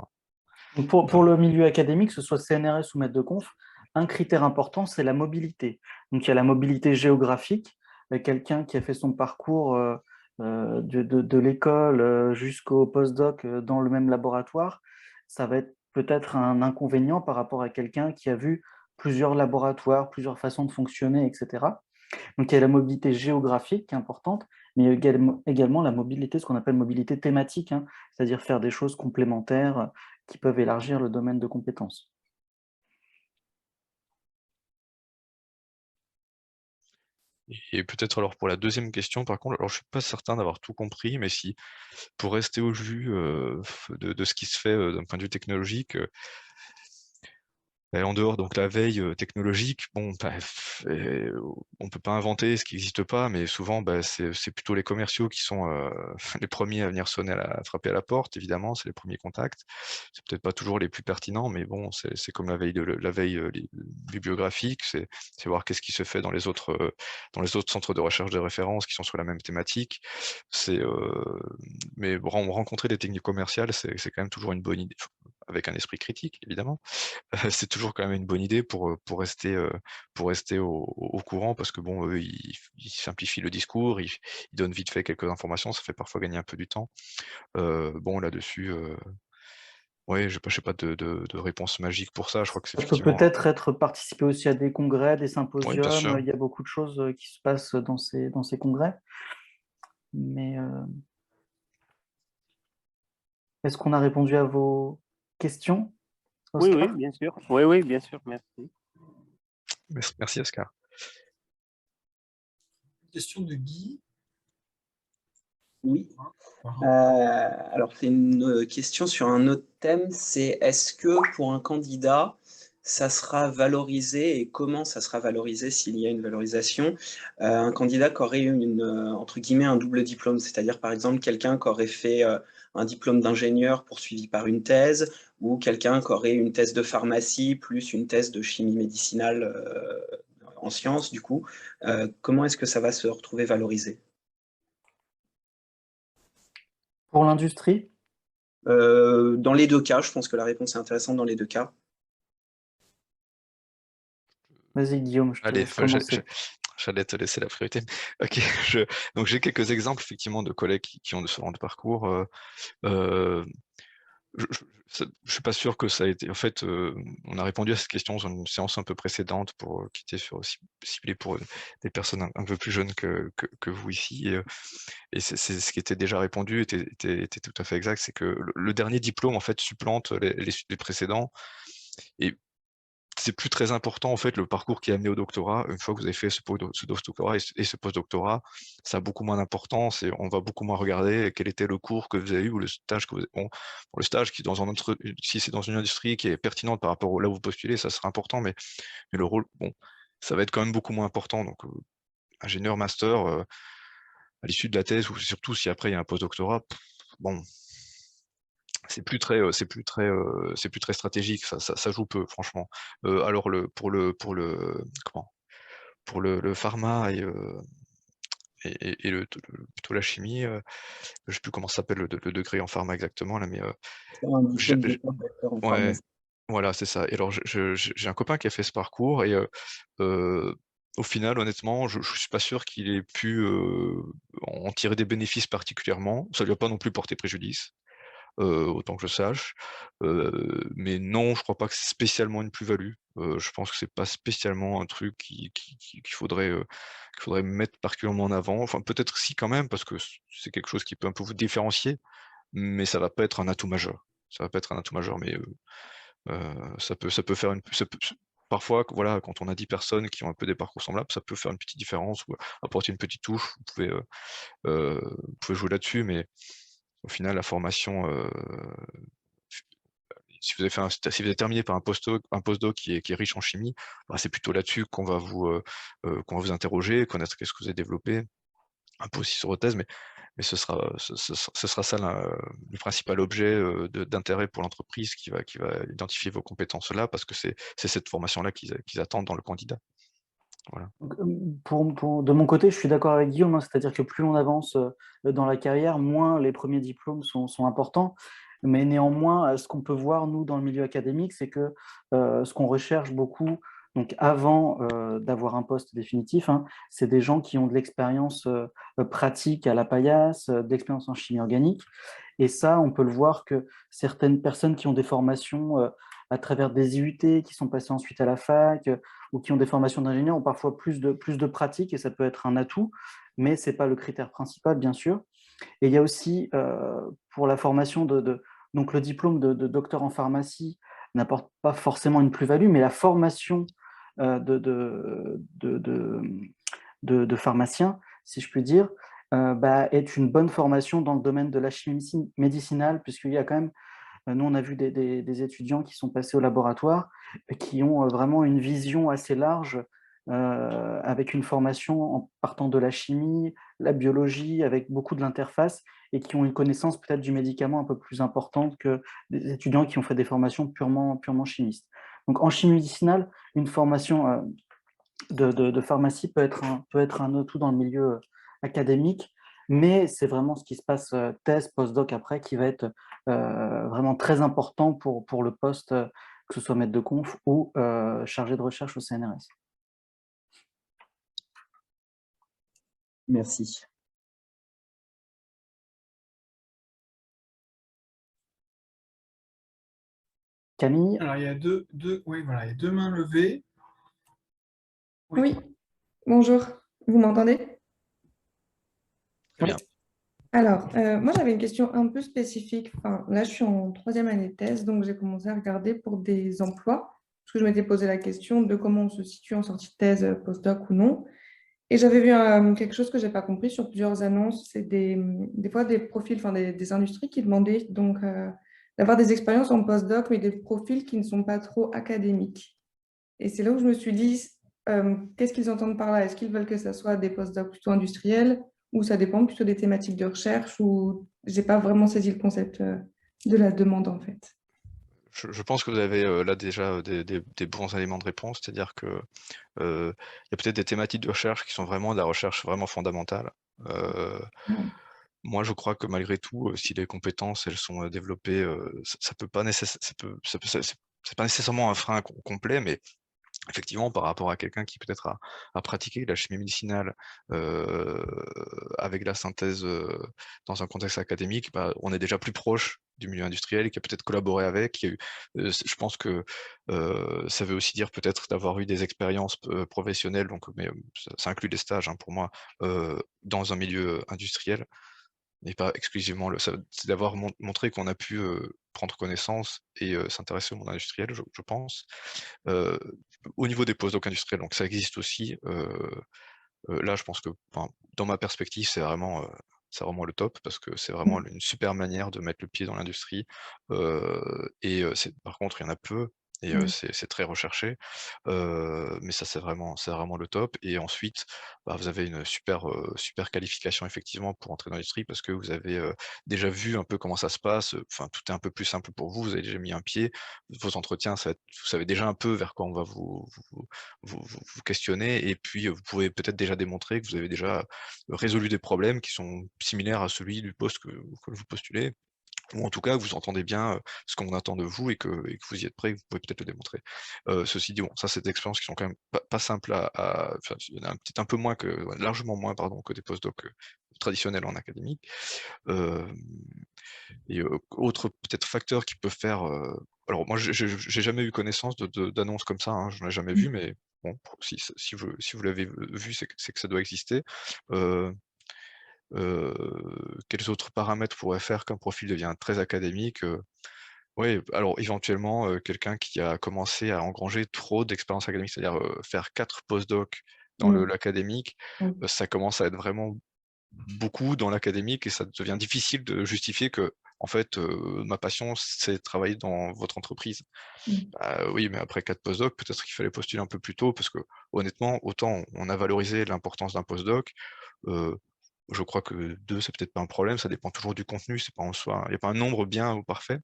Donc pour le milieu académique, que ce soit CNRS ou maître de conf, un critère important, c'est la mobilité. Donc il y a la mobilité géographique, quelqu'un qui a fait son parcours de l'école jusqu'au postdoc dans le même laboratoire, ça va être peut-être un inconvénient par rapport à quelqu'un qui a vu plusieurs laboratoires, plusieurs façons de fonctionner, etc. Donc il y a la mobilité géographique qui est importante, mais également la mobilité, ce qu'on appelle mobilité thématique, hein, c'est-à-dire faire des choses complémentaires qui peuvent élargir le domaine de compétences.
Et peut-être alors pour la deuxième question, par contre, alors je suis pas certain d'avoir tout compris, mais si pour rester au jus de ce qui se fait d'un point de vue technologique, Et en dehors, donc la veille technologique, bon, on peut pas inventer ce qui n'existe pas, mais souvent, c'est plutôt les commerciaux qui sont les premiers à venir sonner, à frapper à la porte, évidemment, c'est les premiers contacts. C'est peut-être pas toujours les plus pertinents, mais bon, c'est comme la veille bibliographique, c'est voir qu'est-ce qui se fait dans les autres centres de recherche de référence qui sont sur la même thématique. Mais rencontrer des techniques commerciales, c'est quand même toujours une bonne idée, avec un esprit critique, évidemment. C'est toujours quand même une bonne idée pour rester au courant, parce que bon, eux, ils simplifient le discours, ils donnent vite fait quelques informations, ça fait parfois gagner un peu du temps. Bon, là-dessus, ouais, je sais pas de réponse magique pour ça. Je crois que c'est
Ça peut
effectivement.
peut-être être participer aussi à des congrès, des
Oui, bien
symposiums.
sûr.
Il y a beaucoup de choses qui se passent dans ces congrès. Mais est-ce qu'on a répondu à vos questions,
Oui,
Oscar?
bien sûr. Oui, bien sûr, merci.
Merci, Oscar.
Question de Guy.
Oui. Alors, c'est une question sur un autre thème, c'est est-ce que pour un candidat, ça sera valorisé et comment ça sera valorisé s'il y a une valorisation, un candidat qui aurait entre guillemets, un double diplôme, c'est-à-dire par exemple quelqu'un qui aurait fait un diplôme d'ingénieur poursuivi par une thèse, ou quelqu'un qui aurait une thèse de pharmacie plus une thèse de chimie médicinale en sciences, du coup, comment est-ce que ça va se retrouver valorisé?
Pour l'industrie?
Dans les deux cas, je pense que la réponse est intéressante dans les deux cas.
Vas-y, Guillaume, je te
Allez,
laisse commencer.
j'allais te laisser la priorité. Ok, donc j'ai quelques exemples effectivement de collègues qui ont de ce genre de parcours. Je suis pas sûr que ça a été. En fait, on a répondu à cette question dans une séance un peu précédente qui était ciblée pour des personnes un peu plus jeunes que vous ici. Et c'est ce qui était déjà répondu était tout à fait exact. C'est que le dernier diplôme en fait supplante les précédents. Et c'est plus très important en fait le parcours qui est amené au doctorat. Une fois que vous avez fait ce doctorat et ce post-doctorat, ça a beaucoup moins d'importance et on va beaucoup moins regarder quel était le cours que vous avez eu ou le stage que vous avez. Bon, pour le stage qui si c'est dans une industrie qui est pertinente par rapport là où vous postulez, ça sera important, mais le rôle, bon, ça va être quand même beaucoup moins important. Donc ingénieur, master, à l'issue de la thèse, ou surtout si après il y a un post-doctorat, bon, c'est plus très stratégique, ça joue peu, franchement. Alors pour le pharma et plutôt la chimie, je sais plus comment s'appelle le degré en pharma exactement là, mais
Un diplôme
j'ai
d'état docteur en
ouais,
pharmacie.
voilà, c'est ça. Et alors j'ai un copain qui a fait ce parcours et au final, honnêtement, je suis pas sûr qu'il ait pu en tirer des bénéfices particulièrement. Ça lui a pas non plus porté préjudice. Autant que je sache. Mais non, je crois pas que c'est spécialement une plus-value. Je pense que c'est pas spécialement un truc qu'il faudrait mettre particulièrement en avant. Enfin, peut-être si quand même, parce que c'est quelque chose qui peut un peu vous différencier, mais ça va pas être un atout majeur. Ça va pas être un atout majeur, mais ça peut faire parfois, voilà, quand on a 10 personnes qui ont un peu des parcours semblables, ça peut faire une petite différence ou apporter une petite touche. Vous pouvez jouer là-dessus, mais au final, la formation, si vous avez terminé par un postdoc qui est riche en chimie, bah, c'est plutôt là-dessus qu'on va vous interroger, connaître qu'est-ce que vous avez développé, un peu aussi sur votre thèse, mais ce sera ça le principal objet d'intérêt pour l'entreprise qui va identifier vos compétences là, parce que c'est cette formation-là qu'ils attendent dans le candidat. Voilà.
De mon côté, je suis d'accord avec Guillaume, hein, c'est-à-dire que plus on avance dans la carrière, moins les premiers diplômes sont importants. Mais néanmoins, ce qu'on peut voir, nous, dans le milieu académique, c'est que ce qu'on recherche beaucoup, donc avant d'avoir un poste définitif, hein, c'est des gens qui ont de l'expérience pratique à la paillasse, de l'expérience en chimie organique. Et ça, on peut le voir que certaines personnes qui ont des formations à travers des IUT, qui sont passées ensuite à la fac, ou qui ont des formations d'ingénieur, ont parfois plus de pratique, et ça peut être un atout, mais ce n'est pas le critère principal, bien sûr. Et il y a aussi, pour la formation donc le diplôme de docteur en pharmacie n'apporte pas forcément une plus-value, mais la formation de pharmacien, si je puis dire, est une bonne formation dans le domaine de la chimie médicinale, puisqu'il y a quand même Nous, on a vu des étudiants qui sont passés au laboratoire et qui ont vraiment une vision assez large, avec une formation en partant de la chimie, la biologie, avec beaucoup de l'interface, et qui ont une connaissance peut-être du médicament un peu plus importante que des étudiants qui ont fait des formations purement chimistes. Donc en chimie médicinale, une formation de pharmacie peut être un atout dans le milieu académique, mais c'est vraiment ce qui se passe thèse, postdoc après, qui va être vraiment très important pour le poste, que ce soit maître de conf ou chargé de recherche au CNRS.
Merci.
Camille?
Alors, il y a oui, voilà, il y a deux mains levées.
Oui, bonjour, vous m'entendez?
Très bien.
Alors, moi j'avais une question un peu spécifique. Enfin, là, je suis en 3e année de thèse, donc j'ai commencé à regarder pour des emplois, parce que je m'étais posé la question de comment on se situe en sortie de thèse, postdoc ou non. Et j'avais vu quelque chose que je n'ai pas compris sur plusieurs annonces, c'est des fois des profils, enfin des industries qui demandaient donc d'avoir des expériences en postdoc, mais des profils qui ne sont pas trop académiques. Et c'est là où je me suis dit, qu'est-ce qu'ils entendent par là? Est-ce qu'ils veulent que ça soit des postdocs plutôt industriels ou ça dépend plutôt des thématiques de recherche ou j'ai pas vraiment saisi le concept de la demande en fait.
Je pense que vous avez là déjà des bons éléments de réponse, c'est-à-dire que il y a peut-être des thématiques de recherche qui sont vraiment de la recherche vraiment fondamentale. Moi, je crois que malgré tout, si les compétences elles sont développées, ça peut pas c'est pas nécessairement un frein complet, mais effectivement, par rapport à quelqu'un qui peut-être a pratiqué la chimie médicinale avec la synthèse dans un contexte académique, bah, on est déjà plus proche du milieu industriel et qui a peut-être collaboré avec. Qui a eu, je pense que ça veut aussi dire peut-être d'avoir eu des expériences professionnelles, donc, mais ça inclut des stages hein, pour moi, dans un milieu industriel, mais pas exclusivement c'est d'avoir montré qu'on a pu prendre connaissance et s'intéresser au monde industriel, je pense. Au niveau des postdocs industriels, donc ça existe aussi. Là, je pense que, enfin, dans ma perspective, c'est vraiment le top parce que c'est vraiment une super manière de mettre le pied dans l'industrie. Par contre, il y en a peu et c'est très recherché. Mais ça, c'est vraiment le top. Et ensuite, bah, vous avez une super qualification effectivement pour entrer dans l'industrie parce que vous avez déjà vu un peu comment ça se passe. Enfin, tout est un peu plus simple pour vous. Vous avez déjà mis un pied. Vos entretiens, vous savez déjà un peu vers quoi on va vous questionner. Et puis, vous pouvez peut-être déjà démontrer que vous avez déjà résolu des problèmes qui sont similaires à celui du poste que vous postulez. Ou en tout cas, vous entendez bien ce qu'on attend de vous et que vous y êtes prêt, que vous pouvez peut-être le démontrer. Ceci dit, bon, ça, c'est des expériences qui sont quand même pas simples enfin, il y en a peut-être un peu moins largement moins, pardon, que des postdocs traditionnels en académie. Et autre peut-être facteur qui peut faire. Alors moi, j'ai jamais eu connaissance d'annonces comme ça, hein, je n'en ai jamais vu, mais bon, si vous l'avez vu, c'est que ça doit exister. Quels autres paramètres pourraient faire qu'un profil devient très académique? Oui, alors éventuellement, quelqu'un qui a commencé à engranger trop d'expérience académique, c'est-à-dire, faire 4 postdocs dans l'académique, ça commence à être vraiment beaucoup dans l'académique et ça devient difficile de justifier que, en fait, ma passion, c'est travailler dans votre entreprise. Bah, oui, mais après 4 postdocs, peut-être qu'il fallait postuler un peu plus tôt parce que honnêtement, autant on a valorisé l'importance d'un postdoc, je crois que 2 c'est peut-être pas un problème, ça dépend toujours du contenu, c'est pas en soi il y a pas un nombre bien ou parfait.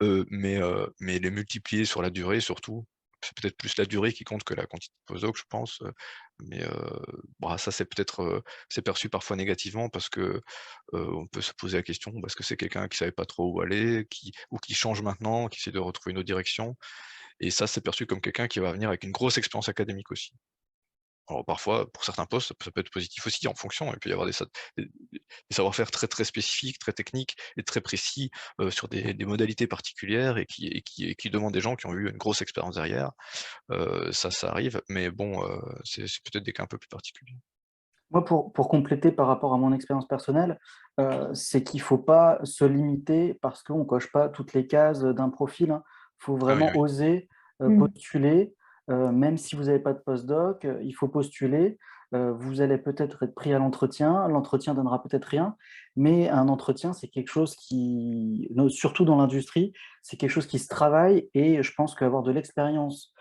Mais les multiplier sur la durée surtout, c'est peut-être plus la durée qui compte que la quantité de postdoc, je pense, mais bah, ça c'est peut-être, c'est perçu parfois négativement parce que, on peut se poser la question, bah, est-ce que c'est quelqu'un qui savait pas trop où aller, qui change maintenant, qui essaie de retrouver une autre direction? Et ça, c'est perçu comme quelqu'un qui va venir avec une grosse expérience académique aussi. Alors parfois, pour certains postes, ça peut être positif aussi en fonction. Il peut y avoir des savoir-faire très, très spécifiques, très techniques et très précis, sur des modalités particulières et qui demandent des gens qui ont eu une grosse expérience derrière. Ça arrive, mais bon, c'est peut-être des cas un peu plus particuliers.
Moi, pour compléter par rapport à mon expérience personnelle, c'est qu'il ne faut pas se limiter parce qu'on ne coche pas toutes les cases d'un profil, hein. Il faut
Ah oui,
vraiment
oui.
oser postuler, même si vous n'avez pas de postdoc, il faut postuler. vous allez peut-être être pris à l'entretien donnera peut-être rien, mais un entretien, c'est quelque chose qui, surtout dans l'industrie, c'est quelque chose qui se travaille et je pense qu'avoir de l'expérience,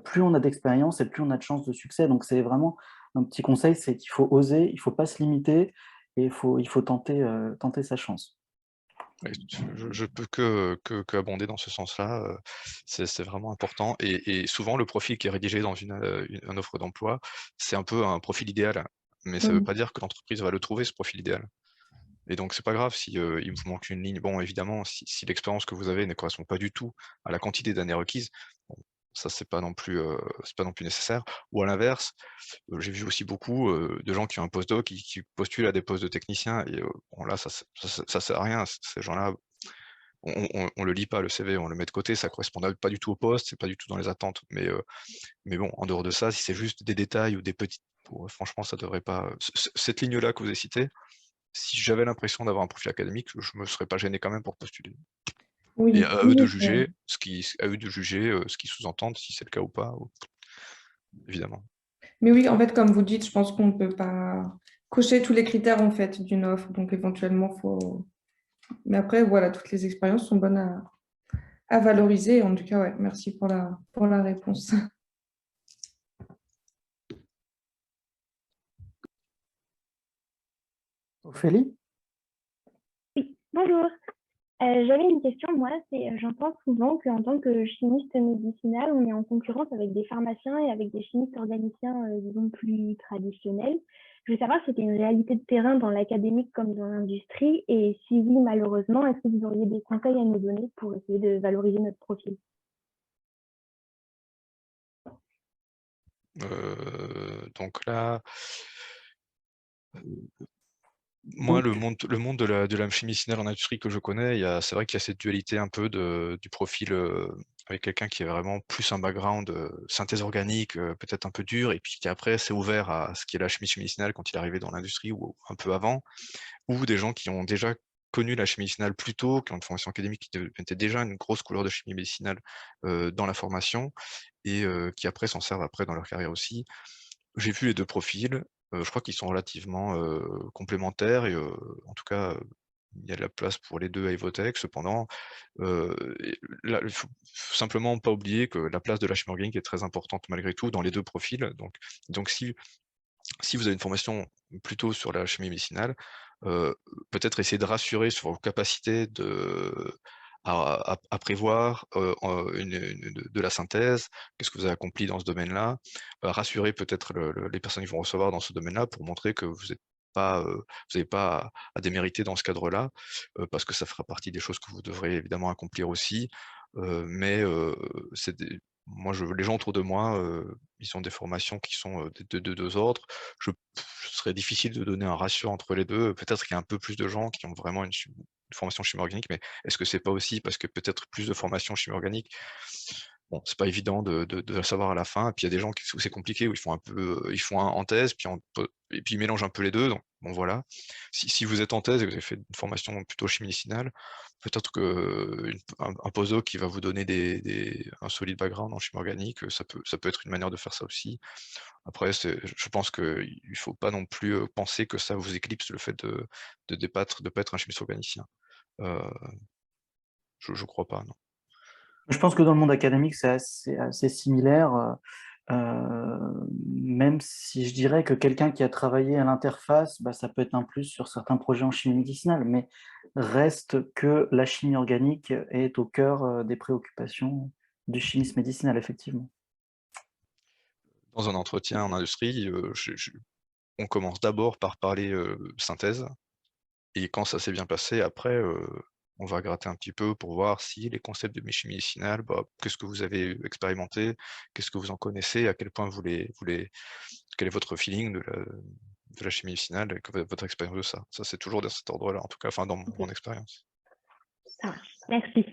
plus on a d'expérience et plus on a de chances de succès. Donc c'est vraiment un petit conseil, c'est qu'il faut oser, il ne faut pas se limiter et il faut tenter sa chance.
Ouais, je peux que abonder dans ce sens-là, c'est vraiment important et souvent le profil qui est rédigé dans une offre d'emploi, c'est un peu un profil idéal, mais ça ne veut pas dire que l'entreprise va le trouver ce profil idéal et donc c'est pas grave si, il vous manque une ligne. Bon évidemment, si l'expérience que vous avez ne correspond pas du tout à la quantité d'années requises, bon, ça c'est pas non plus nécessaire ou à l'inverse, j'ai vu aussi beaucoup, de gens qui ont un postdoc qui postulent à des postes de techniciens et bon là ça sert à rien. Ces gens-là, on le lit pas le CV, on le met de côté, ça correspond pas du tout au poste, c'est pas du tout dans les attentes. Mais bon, en dehors de ça, si c'est juste des détails ou des petites franchement ça devrait pas, cette ligne-là que vous avez citée, si j'avais l'impression d'avoir un profil académique, je me serais pas gêné quand même pour postuler. Et
Oui,
à eux
oui,
de juger ce qu'ils sous-entendent, si c'est le cas ou pas, évidemment.
mais oui, en fait, comme vous dites, je pense qu'on ne peut pas cocher tous les critères en fait d'une offre, donc éventuellement, faut. Mais après, voilà, toutes les expériences sont bonnes à valoriser. En tout cas, ouais, merci pour la réponse.
Ophélie?
Oui, bonjour. J'avais une question, moi, j'entends souvent qu'en tant que chimiste médicinal, on est en concurrence avec des pharmaciens et avec des chimistes organiciens, disons, plus traditionnels. Je veux savoir si c'était une réalité de terrain dans l'académique comme dans l'industrie, et si oui, malheureusement, est-ce que vous auriez des conseils à nous donner pour essayer de valoriser notre profil?
Donc là, moi, le monde de la chimie médicinale en industrie que je connais, c'est vrai qu'il y a cette dualité un peu du profil avec quelqu'un qui est vraiment plus un background synthèse organique, peut-être un peu dur, et puis qui après s'est ouvert à ce qui est la chimie médicinale quand il est arrivé dans l'industrie ou un peu avant, ou des gens qui ont déjà connu la chimie médicinale plus tôt, qui ont une formation académique, qui mettaient déjà une grosse couleur de chimie médicinale dans la formation, et qui après s'en servent après dans leur carrière aussi. J'ai vu les 2 profils, je crois qu'ils sont relativement, complémentaires et en tout cas, il y a de la place pour les 2 à Evotech. Cependant, et là, il faut simplement pas oublier que la place de la chimie organique est très importante malgré tout dans les 2 profils. Donc si vous avez une formation plutôt sur la chimie médicinale, peut-être essayer de rassurer sur vos capacités à prévoir, de la synthèse, qu'est-ce que vous avez accompli dans ce domaine-là, rassurer peut-être les personnes qui vont recevoir dans ce domaine-là pour montrer que vous n'avez pas à démériter dans ce cadre-là, parce que ça fera partie des choses que vous devrez évidemment accomplir aussi, mais c'est les gens autour de moi, ils ont des formations qui sont, de 2 ordres. Ce serait difficile de donner un ratio entre les 2. Peut-être qu'il y a un peu plus de gens qui ont vraiment une formation chimie organique, mais est-ce que c'est pas aussi parce que peut-être plus de formation chimie organique? Bon, c'est pas évident de le savoir à la fin. Et puis il y a des gens où c'est compliqué, où ils font un peu, ils font un en thèse, et puis ils mélangent un peu les 2. Donc bon voilà. Si vous êtes en thèse et que vous avez fait une formation plutôt chimie médicinale, peut-être un postdoc qui va vous donner un solide background en chimie organique, ça peut être une manière de faire ça aussi. Après, je pense qu'il ne faut pas non plus penser que ça vous éclipse le fait de pas être un chimiste organicien. Je crois pas, non.
Je pense que dans le monde académique, c'est assez similaire, même si je dirais que quelqu'un qui a travaillé à l'interface, ça peut être un plus sur certains projets en chimie médicinale, mais reste que la chimie organique est au cœur des préoccupations du chimiste médicinal, effectivement.
Dans un entretien en industrie, on commence d'abord par parler synthèse, et quand ça s'est bien passé, après, on va gratter un petit peu pour voir si les concepts de chimie médicinale, qu'est-ce que vous avez expérimenté? Qu'est-ce que vous en connaissez? À quel point quel est votre feeling de la chimie médicinale et votre expérience de ça? Ça, c'est toujours dans cet ordre-là, en tout cas, enfin dans mon expérience.
Ça marche. Merci.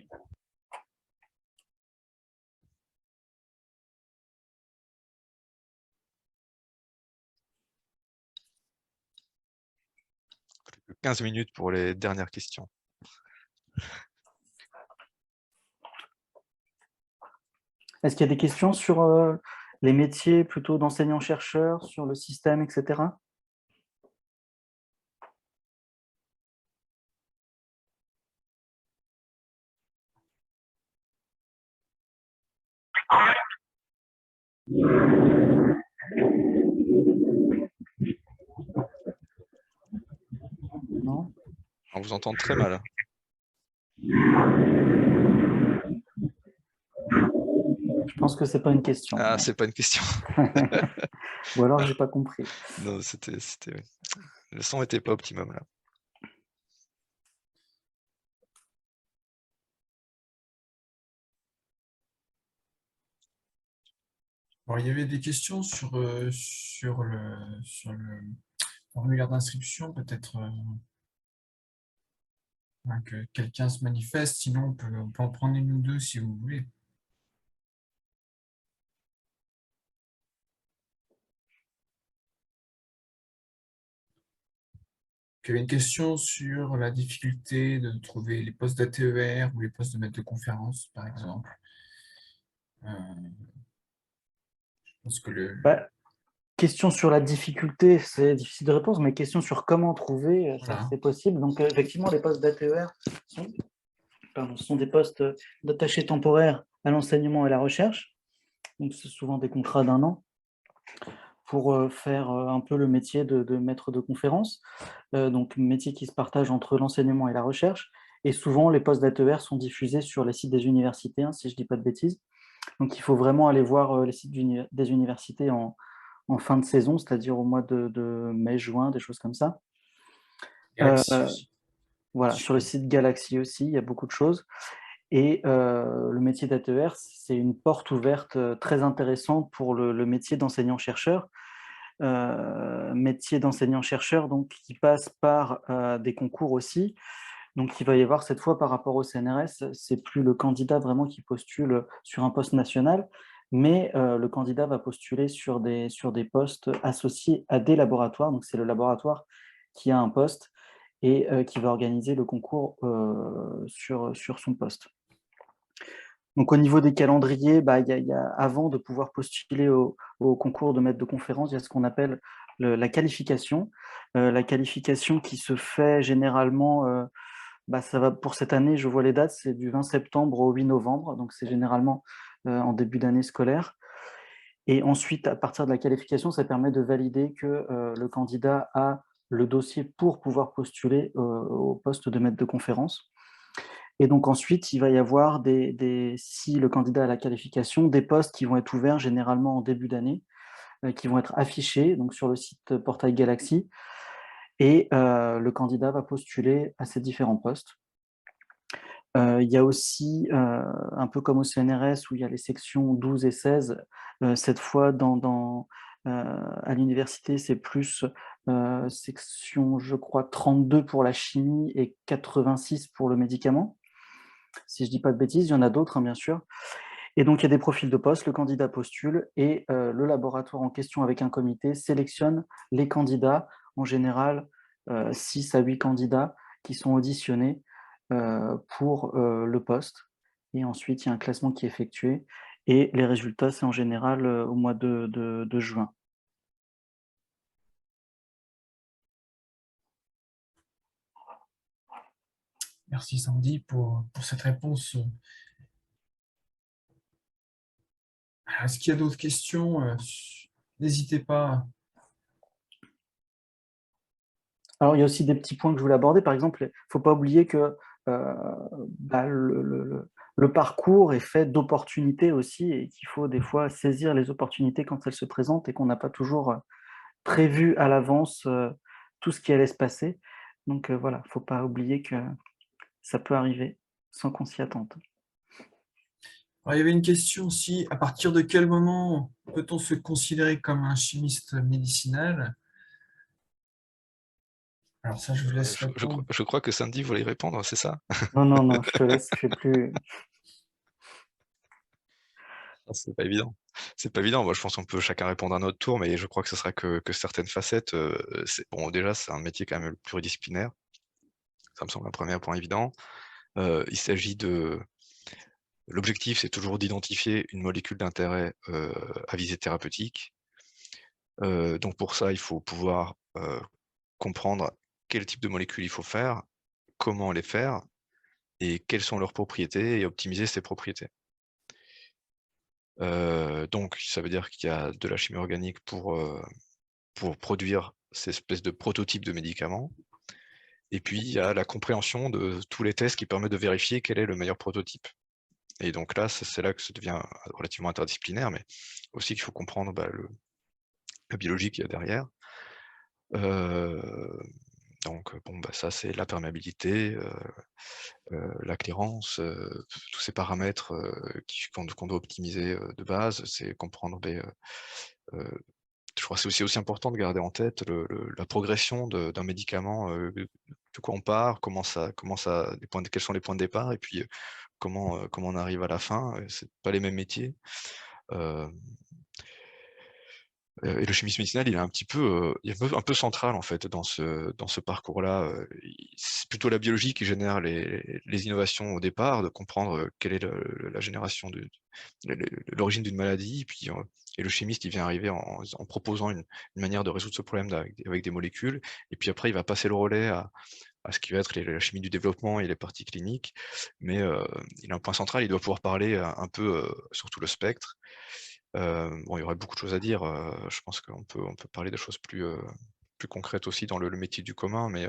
15 minutes pour les dernières questions.
Est-ce qu'il y a des questions sur Les métiers plutôt d'enseignants-chercheurs sur le système, etc. Non?
On vous entend très mal.
Je pense que c'est pas une question.
Ah, c'est pas une question.
Ou alors j'ai pas compris.
Non, oui. Le son était pas optimum là.
Alors, il y avait des questions sur le formulaire d'inscription, peut-être que quelqu'un se manifeste, sinon on peut en prendre une ou deux si vous voulez. Il y avait une question sur la difficulté de trouver les postes d'ATER ou les postes de maître de conférence, par exemple. Je pense que
question sur la difficulté, c'est difficile de répondre, mais question sur comment trouver,
Voilà.
c'est possible. Donc, effectivement, les postes d'ATER sont des postes d'attachés temporaires à l'enseignement et la recherche. Donc, c'est souvent des contrats d'1 an pour faire un peu le métier de maître de conférence. Donc, métier qui se partage entre l'enseignement et la recherche. Et souvent, les postes d'ATER sont diffusés sur les sites des universités, hein, si je ne dis pas de bêtises. Donc, il faut vraiment aller voir les sites des universités en fin de saison, c'est-à-dire au mois de mai, juin, des choses comme ça. Voilà, sur le site Galaxy aussi, il y a beaucoup de choses. Et le métier d'ATER, c'est une porte ouverte très intéressante pour le métier d'enseignant-chercheur. Métier d'enseignant-chercheur donc qui passe par des concours aussi. Donc, il va y avoir cette fois par rapport au CNRS, c'est plus le candidat vraiment qui postule sur un poste national, mais le candidat va postuler sur des postes associés à des laboratoires. Donc, c'est le laboratoire qui a un poste et qui va organiser le concours sur son poste. Donc, au niveau des calendriers, avant de pouvoir postuler au concours de maître de conférence, il y a ce qu'on appelle la qualification. La qualification qui se fait généralement, ça va pour cette année, je vois les dates, c'est du 20 septembre au 8 novembre, donc c'est généralement en début d'année scolaire. Et ensuite, à partir de la qualification, ça permet de valider que le candidat a le dossier pour pouvoir postuler au poste de maître de conférence. Et donc ensuite, il va y avoir, si le candidat a la qualification, des postes qui vont être ouverts généralement en début d'année, qui vont être affichés donc, sur le site Portail Galaxy, et le candidat va postuler à ces différents postes. Il y a aussi, un peu comme au CNRS, où il y a les sections 12 et 16, cette fois à l'université, c'est plus section, je crois, 32 pour la chimie et 86 pour le médicament. Si je ne dis pas de bêtises, il y en a d'autres, hein, bien sûr. Et donc, il y a des profils de poste, le candidat postule et le laboratoire en question avec un comité sélectionne les candidats, en général 6 à 8 candidats qui sont auditionnés pour le poste. Et ensuite, il y a un classement qui est effectué et les résultats, c'est en général au mois de juin.
Merci Sandy pour cette réponse. Est-ce qu'il y a d'autres questions? N'hésitez pas.
Alors, il y a aussi des petits points que je voulais aborder. Par exemple, il ne faut pas oublier que le parcours est fait d'opportunités aussi et qu'il faut des fois saisir les opportunités quand elles se présentent et qu'on n'a pas toujours prévu à l'avance tout ce qui allait se passer. Donc voilà, il ne faut pas oublier que ça peut arriver sans qu'on s'y attende.
Alors, il y avait une question aussi, à partir de quel moment peut-on se considérer comme un chimiste médicinal? Alors ça, je vous laisse répondre.
Je crois que Sandy voulait y répondre, c'est ça?
Non, je te laisse, je ne fais plus...
C'est pas évident. C'est pas évident. Moi, je pense qu'on peut chacun répondre à notre tour, mais je crois que ce sera que certaines facettes. Bon, déjà, c'est un métier quand même pluridisciplinaire. Ça me semble un premier point évident. Il s'agit de L'objectif, c'est toujours d'identifier une molécule d'intérêt à visée thérapeutique. Donc pour ça, il faut pouvoir comprendre quel type de molécule il faut faire, comment les faire, et quelles sont leurs propriétés, et optimiser ces propriétés. Donc ça veut dire qu'il y a de la chimie organique pour produire ces espèces de prototypes de médicaments. Et puis, il y a la compréhension de tous les tests qui permettent de vérifier quel est le meilleur prototype. Et donc là, c'est là que ça devient relativement interdisciplinaire, mais aussi qu'il faut comprendre la biologie qu'il y a derrière. Donc, bon, ça, c'est la perméabilité, la clairance, tous ces paramètres qu'on doit optimiser de base. C'est comprendre je crois que c'est aussi important de garder en tête la progression d'un médicament, de quoi on part, quels sont les points de départ, et puis comment on arrive à la fin. C'est pas les mêmes métiers. Et le chimiste médicinal, il est il est un peu central en fait dans ce parcours-là. C'est plutôt la biologie qui génère les innovations au départ, de comprendre quelle est la génération l'origine d'une maladie, puis et le chimiste, il vient arriver en proposant une manière de résoudre ce problème avec des molécules, et puis après il va passer le relais à ce qui va être la chimie du développement et les parties cliniques, mais il a un point central, il doit pouvoir parler un peu sur tout le spectre. Bon, il y aurait beaucoup de choses à dire, je pense qu'on peut parler de choses plus concrètes aussi dans le métier du commun, mais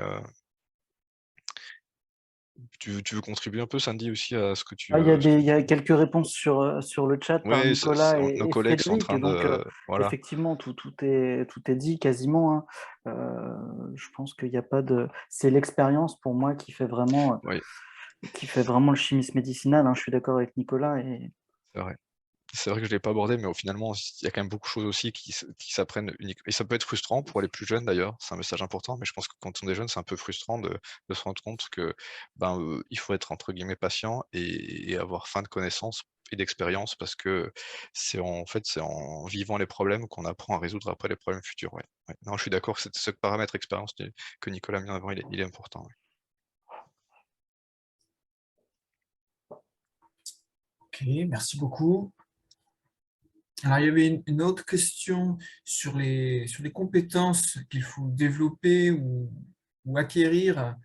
tu veux contribuer un peu, Sandy, aussi à ce que tu...
Il y a quelques réponses sur le chat par
Oui,
Nicolas
nos
et
collègues sont en
Frédéric.
train
Et donc,
de... Voilà.
effectivement, tout est dit quasiment, hein. Je pense qu'il n'y a pas de... C'est l'expérience pour moi qui fait vraiment,
Oui,
le chimisme médicinal, hein. Je suis d'accord avec Nicolas.
c'est vrai. C'est vrai que je ne l'ai pas abordé, mais finalement, il y a quand même beaucoup de choses aussi qui s'apprennent uniquement. Et ça peut être frustrant pour les plus jeunes d'ailleurs, c'est un message important, mais je pense que quand on est jeune, c'est un peu frustrant de se rendre compte que il faut être entre guillemets patient et avoir faim de connaissances et d'expérience, parce que c'est en vivant les problèmes qu'on apprend à résoudre après les problèmes futurs. Ouais. Ouais. Non, je suis d'accord, ce paramètre expérience que Nicolas a mis en avant, il est important. Ouais.
Ok, merci beaucoup. Alors, il y avait une autre question sur les compétences qu'il faut développer ou acquérir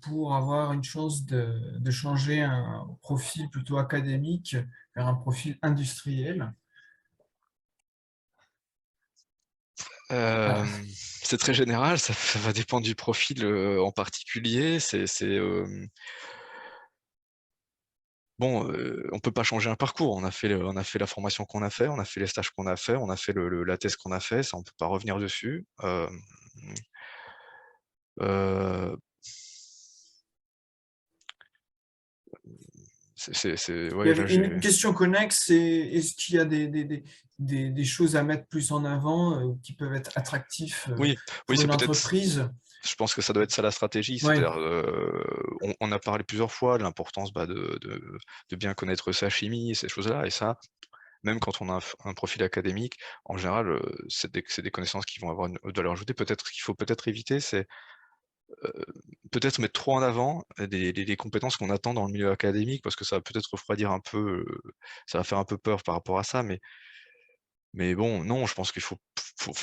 pour avoir une chance de changer un profil plutôt académique vers un profil industriel.
C'est très général, ça va dépendre du profil en particulier. Bon, on peut pas changer un parcours. On a fait la formation qu'on a fait, on a fait les stages qu'on a fait, on a fait la thèse qu'on a fait, ça on peut pas revenir dessus.
Il y
Ouais,
avait
là
une question connexe, c'est est-ce qu'il y a des choses à mettre plus en avant qui peuvent être attractifs
oui,
pour
c'est
une
peut-être...
entreprise?
Je pense que ça doit être ça la stratégie,
Ouais.
c'est-à-dire, on a parlé plusieurs fois de l'importance de bien connaître sa chimie, ces choses-là, et ça, même quand on a un profil académique, en général, c'est des connaissances qui vont avoir une haute valeur ajoutée. Peut-être qu'il faut éviter, c'est peut-être mettre trop en avant des compétences qu'on attend dans le milieu académique, parce que ça va peut-être refroidir un peu, ça va faire un peu peur par rapport à ça, mais bon, non, je pense qu'il faut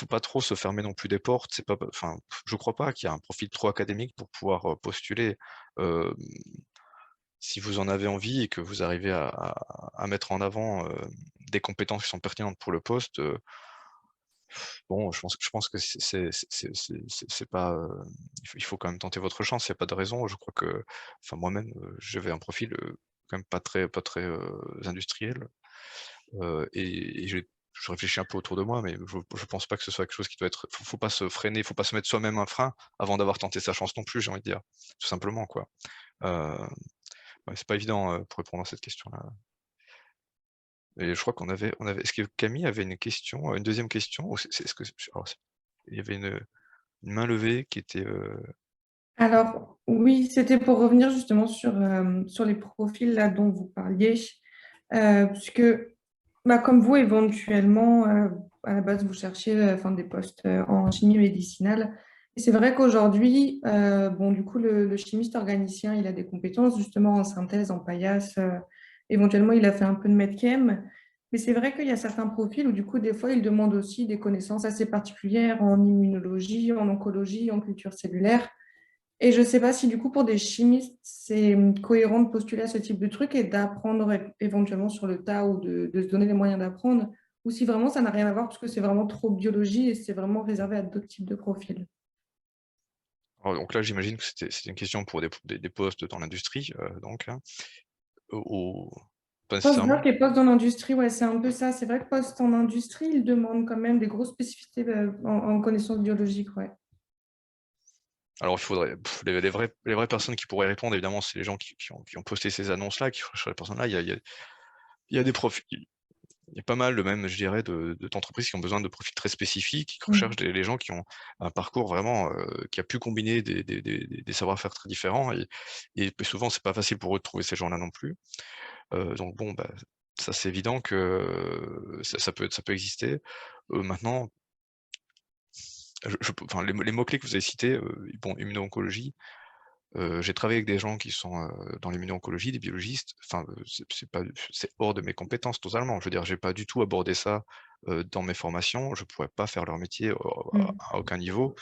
pas trop se fermer non plus des portes. C'est pas, enfin, je crois pas qu'il y a un profil trop académique pour pouvoir postuler. Si vous en avez envie et que vous arrivez à mettre en avant des compétences qui sont pertinentes pour le poste, bon, je pense que c'est pas, il faut quand même tenter votre chance. Il y a pas de raison. Je crois que, enfin, moi-même, j'avais un profil quand même pas très industriel, et je réfléchis un peu autour de moi, mais je pense pas que ce soit quelque chose qui doit être... Faut pas se freiner, faut pas se mettre soi-même un frein avant d'avoir tenté sa chance non plus, j'ai envie de dire, tout simplement, quoi. Ouais, c'est pas évident pour répondre à cette question-là. Et je crois qu'on avait... Est-ce que Camille avait une question, une deuxième question, ou il y avait une main levée qui était...
Alors, oui, c'était pour revenir justement sur les profils là dont vous parliez, puisque comme vous, éventuellement, à la base, vous cherchez des postes en chimie médicinale. Et c'est vrai qu'aujourd'hui, bon, du coup, le chimiste organicien, il a des compétences justement en synthèse, en paillasse, éventuellement, il a fait un peu de medchem. Mais c'est vrai qu'il y a certains profils où, du coup, des fois, ils demandent aussi des connaissances assez particulières en immunologie, en oncologie, en culture cellulaire. Et je ne sais pas si, du coup, pour des chimistes, c'est cohérent de postuler à ce type de truc et d'apprendre éventuellement sur le tas ou de se donner les moyens d'apprendre, ou si vraiment ça n'a rien à voir parce que c'est vraiment trop biologie et c'est vraiment réservé à d'autres types de profils.
Alors, donc là, j'imagine que c'était une question pour des postes dans l'industrie, donc, hein, pas nécessairement.
Postdoc et poste dans l'industrie, ouais, c'est un peu ça. C'est vrai que poste en industrie, il demande quand même des grosses spécificités en connaissances biologiques, ouais.
Alors, il faudrait les vraies personnes qui pourraient répondre, évidemment, c'est les gens qui ont posté ces annonces-là, qui recherchent les personnes-là. Il y a des profils, il y a pas mal de même, je dirais, d'entreprises qui ont besoin de profils très spécifiques, qui recherchent les gens qui ont un parcours vraiment qui a pu combiner des savoir-faire très différents. Et souvent, c'est pas facile pour eux de trouver ces gens-là non plus. Donc bon, bah, ça c'est évident que ça peut exister. Maintenant, enfin, les mots-clés que vous avez cités, bon, immuno-oncologie, j'ai travaillé avec des gens qui sont dans l'immuno-oncologie, des biologistes. Enfin, c'est hors de mes compétences totalement. Je veux dire, j'ai pas du tout abordé ça dans mes formations. Je pourrais pas faire leur métier à aucun niveau.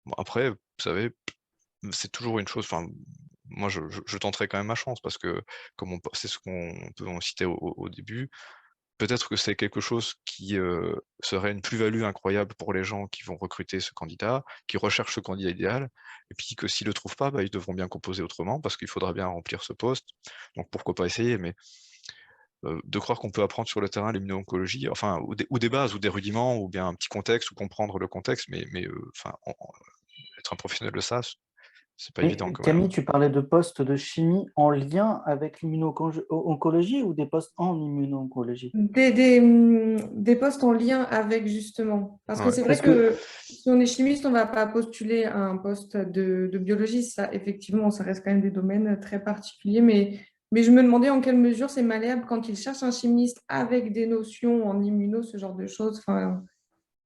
Bon, après, vous savez, c'est toujours une chose. Enfin, moi, je tenterai quand même ma chance parce que, c'est ce qu'on peut en citer au début. Peut-être que c'est quelque chose qui serait une plus-value incroyable pour les gens qui vont recruter ce candidat, qui recherchent ce candidat idéal, et puis que s'ils ne le trouvent pas, bah, ils devront bien composer autrement parce qu'il faudra bien remplir ce poste. Donc pourquoi pas essayer, mais de croire qu'on peut apprendre sur le terrain l'immuno-oncologie, enfin, ou des bases, ou des rudiments, ou bien un petit contexte, ou comprendre le contexte, mais enfin, être un professionnel de ça, c'est pas
Et
évident quand même.
Camille, tu parlais de postes de chimie en lien avec l'immuno-oncologie ou des postes en immuno-oncologie?
Des postes en lien avec, justement. Parce que
Ouais.
c'est vrai
Parce que
que si on est chimiste, on ne va pas postuler à un poste de biologie. Ça, effectivement, ça reste quand même des domaines très particuliers. Mais je me demandais en quelle mesure c'est malléable quand ils cherchent un chimiste avec des notions en immuno, ce genre de choses. Enfin,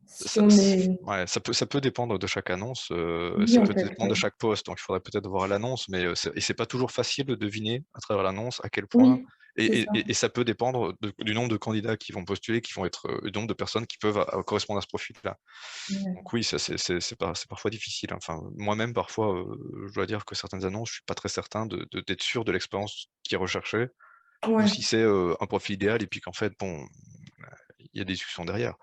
si on est...
Ouais, ça peut dépendre de chaque annonce,
Oui,
ça
en
peut
fait,
dépendre de
ouais.
chaque poste, donc il faudrait peut-être voir l'annonce, mais c'est pas toujours facile de deviner à travers l'annonce à quel point,
Oui, c'est ça.
et ça peut dépendre du nombre de candidats qui vont postuler, qui vont être, du nombre de personnes qui peuvent correspondre à ce profil-là.
Ouais.
Donc oui, ça c'est parfois difficile, hein. Enfin, moi-même parfois, je dois dire que certaines annonces, je suis pas très certain d'être sûr de l'expérience qui est recherchée, ou
Ouais.
si c'est un profil idéal et puis qu'en fait, bon, il y a des discussions derrière.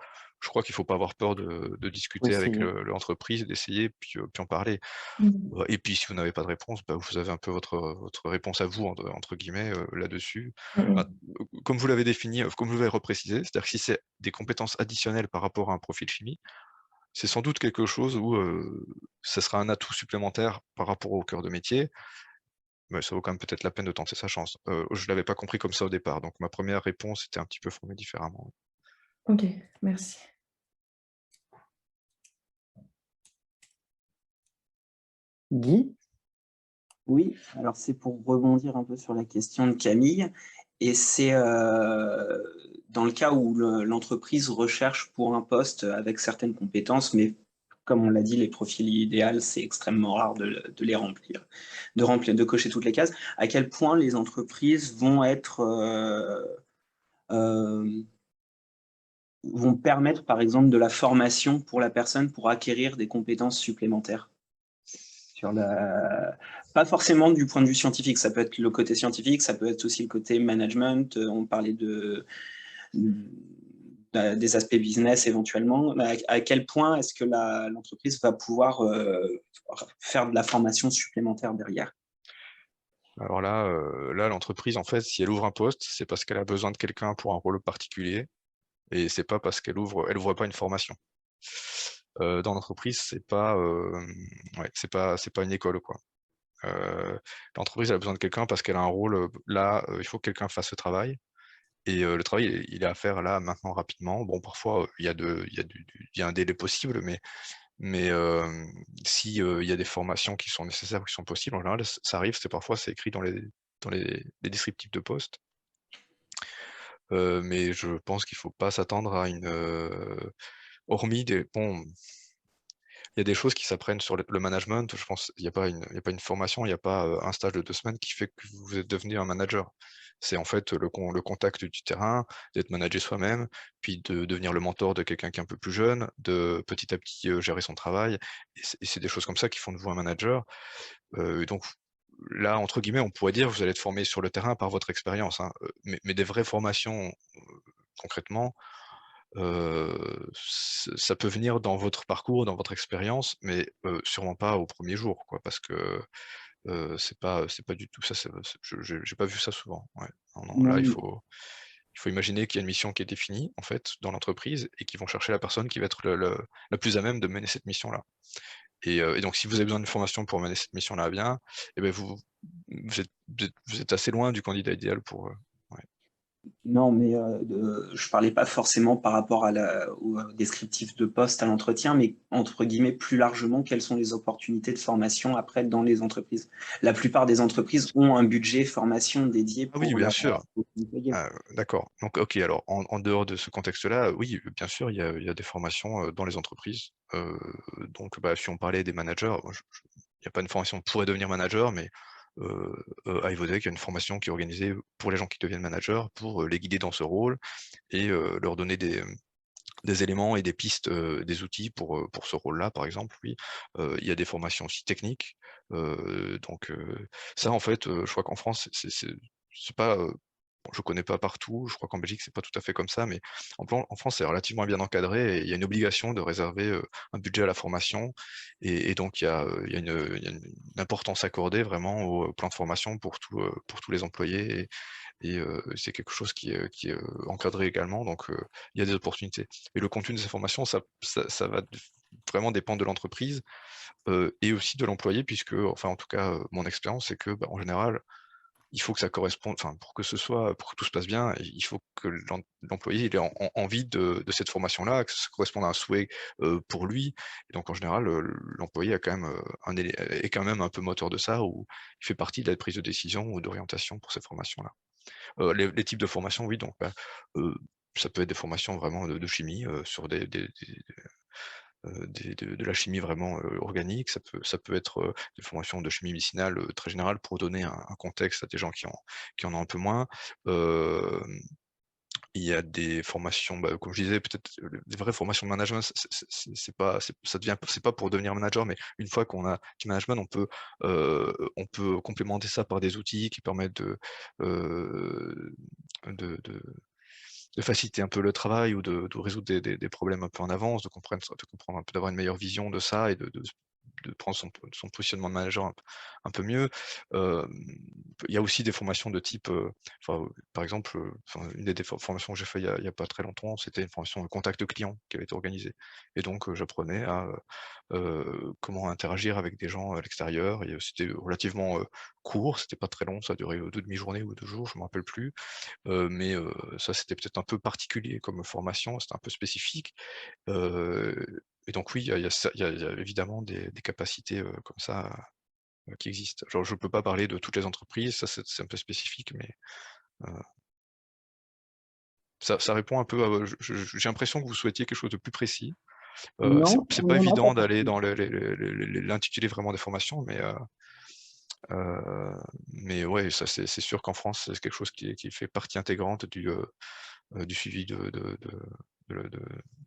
Je crois qu'il ne faut pas avoir peur de
faut
discuter avec
essayer.
l'entreprise, d'essayer, puis en parler.
Mhm.
Et puis si vous n'avez pas de réponse, bah, vous avez un peu votre réponse à vous, entre guillemets, là-dessus. Ah,
Mhm.
comme vous l'avez défini, comme je vous l'avez reprécisé, c'est-à-dire que si c'est des compétences additionnelles par rapport à un profil chimie, c'est sans doute quelque chose où ça sera un atout supplémentaire par rapport au cœur de métier, mais ça vaut quand même peut-être la peine de tenter sa chance. Je ne l'avais pas compris comme ça au départ, donc ma première réponse était un petit peu formée différemment.
Ok, merci.
Guy?
Oui, alors c'est pour rebondir un peu sur la question de Camille, et c'est dans le cas où l'entreprise recherche pour un poste avec certaines compétences, mais comme on l'a dit, les profils idéaux, c'est extrêmement rare de les remplir, de cocher toutes les cases. À quel point les entreprises vont être vont permettre, par exemple, de la formation pour la personne pour acquérir des compétences supplémentaires sur pas forcément du point de vue scientifique, ça peut être le côté scientifique, ça peut être aussi le côté management, on parlait des aspects business éventuellement. À quel point est-ce que l'entreprise va pouvoir faire de la formation supplémentaire derrière?
Alors là, l'entreprise, en fait, si elle ouvre un poste, c'est parce qu'elle a besoin de quelqu'un pour un rôle particulier, et c'est pas parce qu'elle ouvre pas une formation. Dans l'entreprise, ouais, c'est pas une école, quoi. L'entreprise elle a besoin de quelqu'un parce qu'elle a un rôle, là, il faut que quelqu'un fasse ce travail, et le travail, il est à faire là, maintenant, rapidement. Bon, parfois, il y a un délai possible, mais si, il y a des formations qui sont nécessaires, qui sont possibles, en général, ça arrive, c'est écrit dans les descriptifs de poste. Mais je pense qu'il ne faut pas s'attendre à hormis des bon, Il y a des choses qui s'apprennent sur le management. Je pense il y a pas une formation, il n'y a pas un stage de 2 semaines qui fait que vous êtes devenu un manager. C'est en fait le contact du terrain, d'être managé soi-même, puis de devenir le mentor de quelqu'un qui est un peu plus jeune, de petit à petit gérer son travail. Et c'est des choses comme ça qui font de vous un manager. Donc là, entre guillemets, on pourrait dire que vous allez être formé sur le terrain par votre expérience, hein, mais des vraies formations, concrètement, ça peut venir dans votre parcours, dans votre expérience, mais sûrement pas au premier jour, quoi, parce que c'est pas du tout ça, j'ai pas vu ça souvent, ouais. Non, là,
Non,
il faut imaginer qu'il y a une mission qui est définie, en fait, dans l'entreprise et qu'ils vont chercher la personne qui va être la plus à même de mener cette mission-là. Et donc si vous avez besoin d'une formation pour mener cette mission-là bien, et ben vous êtes assez loin du candidat idéal pour, ouais.
Non, mais je parlais pas forcément par rapport au descriptif de poste à l'entretien, mais entre guillemets, plus largement, quelles sont les opportunités de formation après dans les entreprises. La plupart des entreprises ont un budget formation dédié
Ah oui,
pour
bien
leurs
sûr.
employés.
Ah, d'accord. Donc OK, alors en dehors de ce contexte-là, oui, bien sûr, il y a des formations, dans les entreprises. Donc bah, si on parlait des managers, moi il y a pas une formation pour devenir manager, mais à Evodec, il y a une formation qui est organisée pour les gens qui deviennent managers, pour, les guider dans ce rôle et leur donner des éléments et des pistes, des outils pour ce rôle-là, par exemple, oui. Il y a des formations aussi techniques, donc ça, en fait, je crois qu'en France, c'est pas, bon, je connais pas partout, je crois qu'en Belgique, c'est pas tout à fait comme ça, mais en France, c'est relativement bien encadré et il y a une obligation de réserver, un budget à la formation et donc il y a une importance accordée vraiment au plan de formation pour tous les employés et c'est quelque chose qui est encadré également, donc il y a des opportunités. Et le contenu de ces formations, ça va vraiment dépendre de l'entreprise et aussi de l'employé, puisque, enfin en tout cas, mon expérience, c'est que, bah, en général, il faut que ça corresponde, enfin pour que tout se passe bien, il faut que l'employé il ait envie de cette formation-là, que ça corresponde à un souhait pour lui. Et donc en général, l'employé a quand même est quand même un peu moteur de ça, ou il fait partie de la prise de décision ou d'orientation pour ces formations-là. Les types de formations, oui, donc bah, ça peut être des formations vraiment de chimie, sur de la chimie vraiment, organique. Ça peut être, des formations de chimie médicinale, très générales pour donner un contexte à des gens qui en ont un peu moins. Hem, il y a des formations, bah, comme je disais, peut-être, des vraies formations de management, c'est pas c'est pas pour devenir manager, mais une fois qu'on a du management, on peut complémenter ça par des outils qui permettent heu, de de faciliter un peu le travail ou de résoudre des problèmes un peu en avance, de comprendre un peu, d'avoir une meilleure vision de ça et de prendre son positionnement de manager un peu mieux. Hem, il y a aussi des formations de type, enfin, par exemple, enfin, une des formations que j'ai fait il y a pas très longtemps, c'était une formation de contact client qui avait été organisée et donc j'apprenais à, comment interagir avec des gens à l'extérieur et c'était relativement, court, c'était pas très long, ça a duré, 2 demi-journées ou 2 jours, je me rappelle plus. Mais ça, c'était peut-être un peu particulier comme formation, c'était un peu spécifique. Et donc oui, il y a ça, il y a évidemment des capacités, comme ça, qui existent. Genre, je peux pas parler de toutes les entreprises, ça c'est un peu spécifique, mais heu, ça répond un peu à j'ai l'impression que vous souhaitiez quelque chose de plus précis.
non,
C'est pas
non, non, pas
évident d'aller
forcément.
dans l'intitulé vraiment des formations, mais ouais, ça c'est sûr qu'en France, c'est quelque chose qui fait partie intégrante du suivi de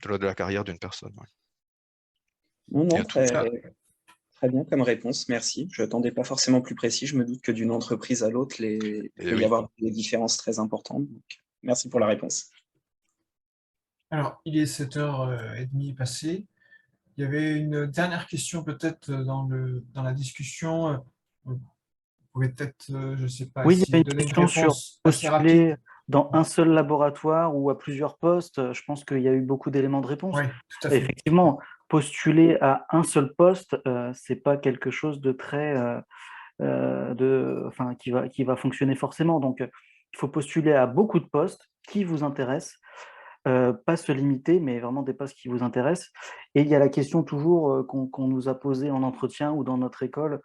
la carrière d'une personne, ouais.
Non,
Et
non,
à tout
Ah,
très bien comme réponse, merci. Je n'attendais pas forcément plus précis. Je me doute que d'une entreprise à l'autre, il
et
peut y
oui.
avoir des différences très importantes. Donc, merci pour la réponse.
alors, il est 7h30 passé. Il y avait une dernière question peut-être dans la discussion. Vous pouvez peut-être, je ne sais pas,
Oui, il y avait
essayer de
une
donner une
question sur
réponse assez rapide.
postuler dans un
Ouais,
seul laboratoire ou à plusieurs postes. Je pense qu'il y a eu beaucoup d'éléments de réponse.
ouais, tout à
Et
fait.
effectivement, postuler à un seul poste, c'est pas quelque chose de très, enfin, qui va fonctionner forcément. Donc, il faut postuler à beaucoup de postes qui vous intéressent, pas se limiter, mais vraiment des postes qui vous intéressent. Et il y a la question toujours qu'on nous a posée en entretien ou dans notre école,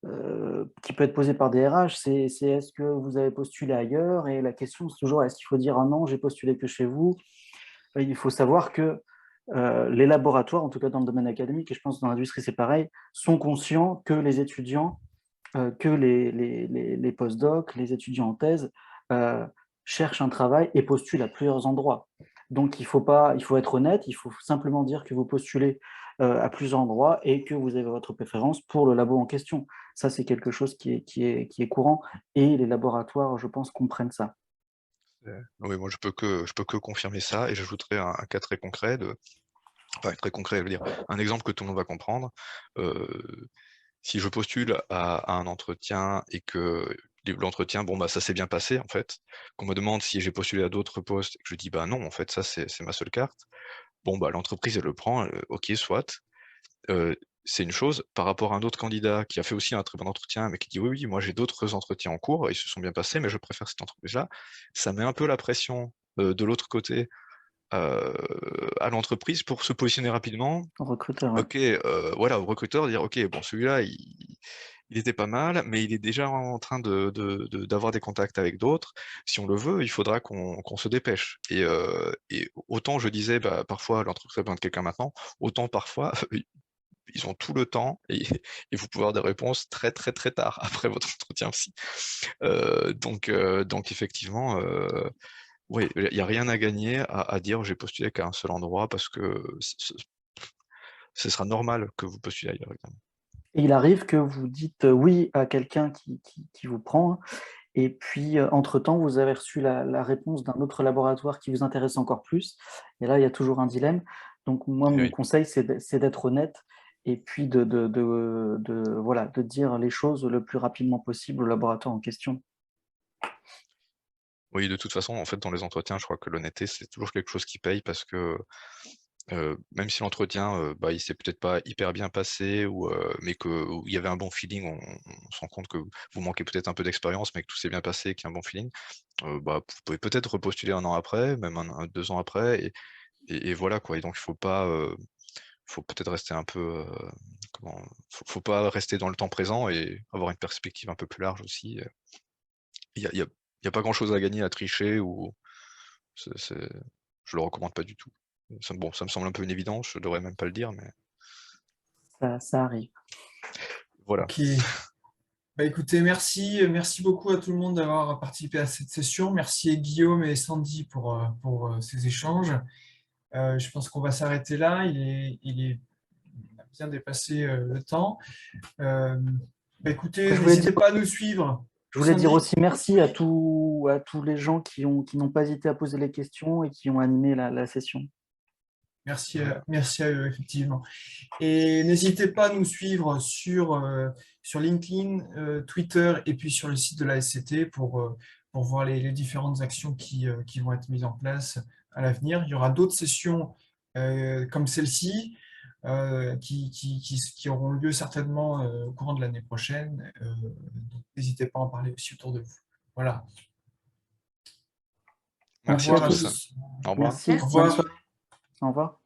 euh, qui peut être posée par des RH, c'est est-ce que vous avez postulé ailleurs? Et la question, c'est toujours est-ce qu'il faut dire ah non, j'ai postulé que chez vous? Il faut savoir que les laboratoires, en tout cas dans le domaine académique, et je pense que dans l'industrie c'est pareil, sont conscients que les étudiants, que les postdocs, les étudiants en thèse cherchent un travail et postulent à plusieurs endroits. Donc il faut être honnête, il faut simplement dire que vous postulez à plusieurs endroits et que vous avez votre préférence pour le labo en question. Ça, c'est quelque chose qui est courant et les laboratoires, je pense, comprennent ça.
Oui, moi je peux que confirmer ça, et j'ajouterai un cas très concret enfin très concret, je veux dire, un exemple que tout le monde va comprendre. Si je postule à un entretien et que l'entretien, bon bah ça s'est bien passé en fait, qu'on me demande si j'ai postulé à d'autres postes et que je dis bah non, en fait ça c'est ma seule carte, bon bah l'entreprise elle le prend, ok soit. C'est une chose. Par rapport à un autre candidat qui a fait aussi un très bon entretien, mais qui dit oui, oui, moi j'ai d'autres entretiens en cours, ils se sont bien passés, mais je préfère cette entreprise-là, ça met un peu la pression de l'autre côté à l'entreprise pour se positionner rapidement.
Recruteur, ouais.
Ok, voilà, au recruteur, dire ok, bon celui-là il était pas mal, mais il est déjà en train d'avoir des contacts avec d'autres. Si on le veut, il faudra qu'on se dépêche. Et autant je disais, bah, parfois l'entreprise a besoin de quelqu'un maintenant, autant parfois ils ont tout le temps et vous pouvez avoir des réponses très très très tard après votre entretien aussi. Donc effectivement, oui, il n'y a rien à gagner à dire j'ai postulé qu'à un seul endroit parce que ce sera normal que vous postulez ailleurs, évidemment.
Et il arrive que vous dites oui à quelqu'un qui vous prend, hein, et puis entre-temps, vous avez reçu la réponse d'un autre laboratoire qui vous intéresse encore plus. Et là, il y a toujours un dilemme. Donc moi, mon
Oui.
conseil, c'est d'être honnête et puis voilà, de dire les choses le plus rapidement possible au laboratoire en question.
Oui, de toute façon, en fait, dans les entretiens, je crois que l'honnêteté, c'est toujours quelque chose qui paye parce que même si l'entretien, bah, il s'est peut-être pas hyper bien passé mais où il y avait un bon feeling, on se rend compte que vous manquez peut-être un peu d'expérience, mais que tout s'est bien passé, qu'il y a un bon feeling, bah, vous pouvez peut-être repostuler 1 an après, même 2 ans après et voilà quoi. Et donc il faut peut-être rester un peu, faut pas rester dans le temps présent et avoir une perspective un peu plus large aussi. Il y a pas grand-chose à gagner à tricher ou c'est je le recommande pas du tout. Ça me semble un peu une évidence, je devrais même pas le dire, mais
Ça arrive.
voilà.
Ok. Bah, écoutez, merci beaucoup à tout le monde d'avoir participé à cette session. Merci à Guillaume et Sandy pour ces échanges. Je pense qu'on va s'arrêter là. On a bien dépassé le temps. Bah, écoutez, n'hésitez pas à nous suivre.
Je voulais dire
Sandy.
aussi merci à tous les gens qui n'ont pas hésité à poser les questions et qui ont animé la session.
Merci à eux, effectivement. Et n'hésitez pas à nous suivre sur LinkedIn, Twitter et puis sur le site de la SCT pour voir les différentes actions qui vont être mises en place à l'avenir. Il y aura d'autres sessions comme celle-ci qui auront lieu certainement au courant de l'année prochaine. Donc n'hésitez pas à en parler aussi autour de vous. Voilà.
Merci
Au revoir
à tous.
tous.
Au revoir.
Merci.
Au revoir.
Bonne soirée. Au revoir.